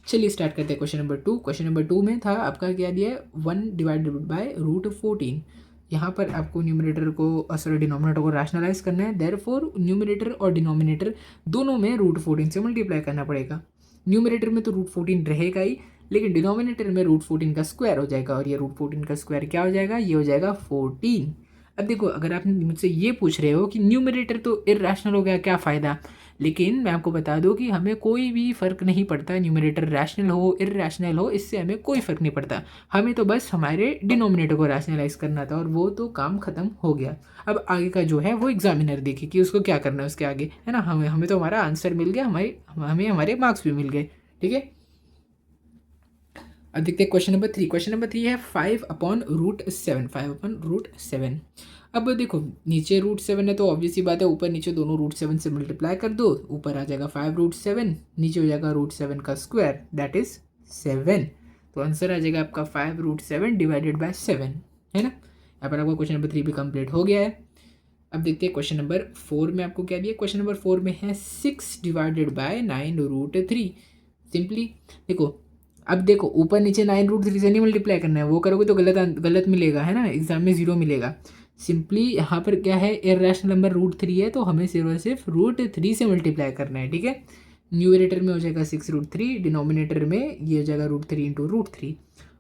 चलिए स्टार्ट करते हैं क्वेश्चन नंबर 2। क्वेश्चन नंबर 2 में था आपका क्या दिया है, 1 डिवाइडेड बाय √14। यहाँ पर आपको न्यूमरेटर को सॉरी डिनोमिनेटर को रैशनलाइज करना है, देयरफॉर न्यूमरेटर और डिनोमिनेटर दोनों में √14 से मल्टीप्लाई करना पड़ेगा। न्यूमरेटर में तो √14 रहेगा ही, लेकिन डिनोमिनेटर में √14 का स्क्वायर हो जाएगा, और ये √14 का स्क्वायर क्या हो जाएगा, ये हो जाएगा 14। अब देखो अगर आप मुझसे ये पूछ रहे हो कि न्यूमरेटर तो इर्रेशनल हो गया, क्या फ़ायदा, लेकिन मैं आपको बता दूं कि हमें कोई भी फ़र्क नहीं पड़ता, न्यूमरेटर रैशनल हो इर्रैशनल हो, इससे हमें कोई फ़र्क नहीं पड़ता। हमें तो बस हमारे डिनोमिनेटर को रैशनलाइज करना था और वो तो काम ख़त्म हो गया। अब आगे का जो है वो एग्जामिनर देखे कि उसको क्या करना है उसके आगे, है ना। हमें हमें तो हमारा आंसर मिल गया, हमें हमारे मार्क्स भी मिल गए, ठीक है। अब देखते हैं क्वेश्चन नंबर 3। क्वेश्चन नंबर 3 है 5/√7, 5/√7। अब देखो नीचे √7 है तो ऑब्वियस सी बात है, ऊपर नीचे दोनों √7 से मल्टीप्लाई कर दो, ऊपर आ जाएगा 5√7, नीचे हो जाएगा √7 का स्क्वायर, दैट इज 7। तो आंसर आ जाएगा आपका 5√7 डिवाइडेड बाय 7, है ना। यहाँ पर आपका क्वेश्चन नंबर 3 भी कंप्लीट हो गया है। अब देखते हैं क्वेश्चन नंबर 4 में आपको क्या दिया। क्वेश्चन नंबर 4 में है 6 डिवाइडेड बाय 9√3। सिंपली देखो, अब देखो ऊपर नीचे 9√3 से नहीं मल्टीप्लाई करना है, वो करोगे तो गलत मिलेगा, है ना, एग्जाम में 0 मिलेगा। सिंपली यहाँ पर क्या है, इर्रेशनल नंबर √3 है तो हमें सिर्फ √3 से मल्टीप्लाई करना है, ठीक है। न्यूमरेटर में हो जाएगा 6√3, डिनोमिनेटर में ये हो जाएगा √3 इंटू √3,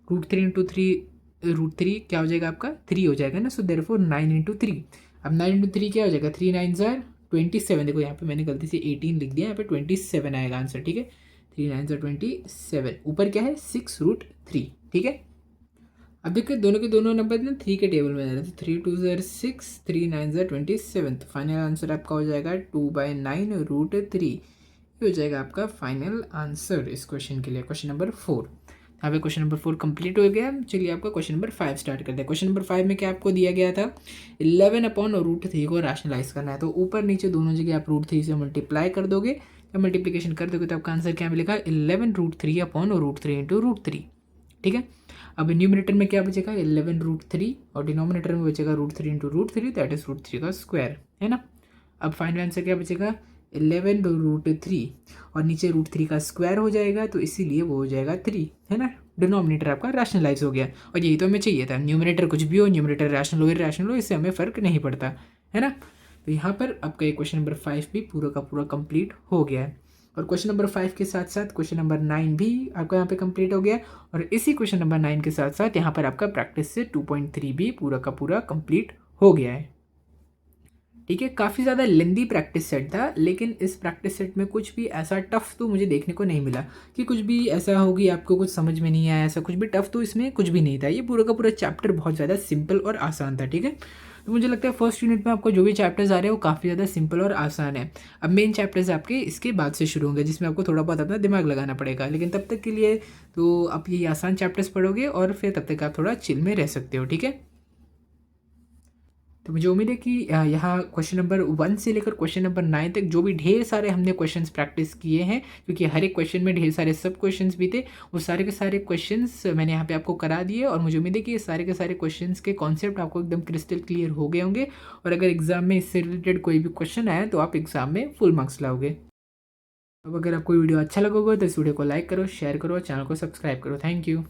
√3 इंटू √3 क्या हो जाएगा आपका 3 हो जाएगा ना, सो देयरफॉर 9 इंटू 3। अब 9 इंटू 3 क्या हो जाएगा, 3 9 ज़ार 27। देखो यहाँ पे मैंने गलती से 18 लिख दिया, यहाँ पे 27 आएगा आंसर, ठीक है। 3 9 ज़ार 27, ऊपर क्या है 6√3, ठीक है। अब देखिए दोनों के दोनों नंबर ना 3 के टेबल में आ रहे हैं, तो 3 2 ज़ार 6, 3 9 ज़ार 27। तो फाइनल आंसर आपका हो जाएगा 2/9√3। ये हो जाएगा आपका फाइनल आंसर इस क्वेश्चन के लिए, क्वेश्चन नंबर 4। यहाँ पे क्वेश्चन नंबर 4 कंप्लीट हो गया। चलिए आपका क्वेश्चन नंबर 5 स्टार्ट करते हैं। क्वेश्चन नंबर 5 में क्या आपको दिया गया था, 11/√3 को रैशनलाइज करना है। तो ऊपर नीचे दोनों जगह आप √3 से मल्टीप्लाई कर दोगे, जब मल्टीप्लीकेशन कर दोगे तो आपका आंसर क्या मिलेगा, 11√3/√3 इंटू √3, ठीक है। अब न्यूमरेटर में क्या बचेगा 11√3 और डिनोमिनेटर में बचेगा √3 इंटू √3, दैट इज √3 का स्क्वायर, है ना। अब फाइनल आंसर क्या बचेगा 11√3 और नीचे √3 का स्क्वायर हो जाएगा, तो इसीलिए वो हो जाएगा 3, है ना। डिनोमिनेटर आपका रैशनलाइज हो गया और यही तो हमें चाहिए था। न्यूमरेटर कुछ भी हो, न्यूमरेटर रैशनल हो इरैशनल हो, इससे हमें फ़र्क नहीं पड़ता, है ना। तो यहाँ पर आपका ये क्वेश्चन नंबर 5 भी पूरा का पूरा कंप्लीट हो गया है और क्वेश्चन नंबर 5 के साथ साथ क्वेश्चन नंबर 9 भी आपका यहाँ पे कंप्लीट हो गया और इसी क्वेश्चन नंबर 9 के साथ साथ यहाँ पर आपका प्रैक्टिस से 2.3 भी पूरा का पूरा कंप्लीट हो गया है, ठीक है। काफ़ी ज़्यादा लेंदी प्रैक्टिस सेट था, लेकिन इस प्रैक्टिस सेट में कुछ भी ऐसा टफ तो मुझे देखने को नहीं मिला कि कुछ भी ऐसा हो कि आपको कुछ समझ में नहीं आया, ऐसा कुछ भी टफ तो इसमें कुछ भी नहीं था। ये पूरा का पूरा चैप्टर बहुत ज़्यादा सिंपल और आसान था, ठीक है। तो मुझे लगता है फर्स्ट यूनिट में आपको जो भी चैप्टर्स आ रहे हैं वो काफ़ी ज़्यादा सिंपल और आसान है। अब मेन चैप्टर्स आपके इसके बाद से शुरू होंगे, जिसमें आपको थोड़ा बहुत अपना दिमाग लगाना पड़ेगा, लेकिन तब तक के लिए तो आप ये आसान चैप्टर्स पढ़ोगे और फिर तब तक आप थोड़ा चिल में रह सकते हो, ठीक है। तो मुझे उम्मीद है कि यहाँ क्वेश्चन नंबर 1 से लेकर क्वेश्चन नंबर 9 तक जो भी ढेर सारे हमने क्वेश्चंस प्रैक्टिस किए हैं, क्योंकि हर एक क्वेश्चन में ढेर सारे सब क्वेश्चंस भी थे, वो सारे के सारे क्वेश्चंस मैंने यहाँ पे आपको करा दिए और मुझे उम्मीद है कि ये सारे के सारे क्वेश्चंस के कॉन्सेप्ट आपको एकदम क्रिस्टल क्लियर हो गए होंगे और अगर एग्जाम में इससे रिलेटेड कोई भी क्वेश्चन आया तो आप एग्जाम में फुल मार्क्स लाओगे। अब अगर आपको वीडियो अच्छा लगा होगा तो इस वीडियो को लाइक करो, शेयर करो, चैनल को सब्सक्राइब करो। Thank you.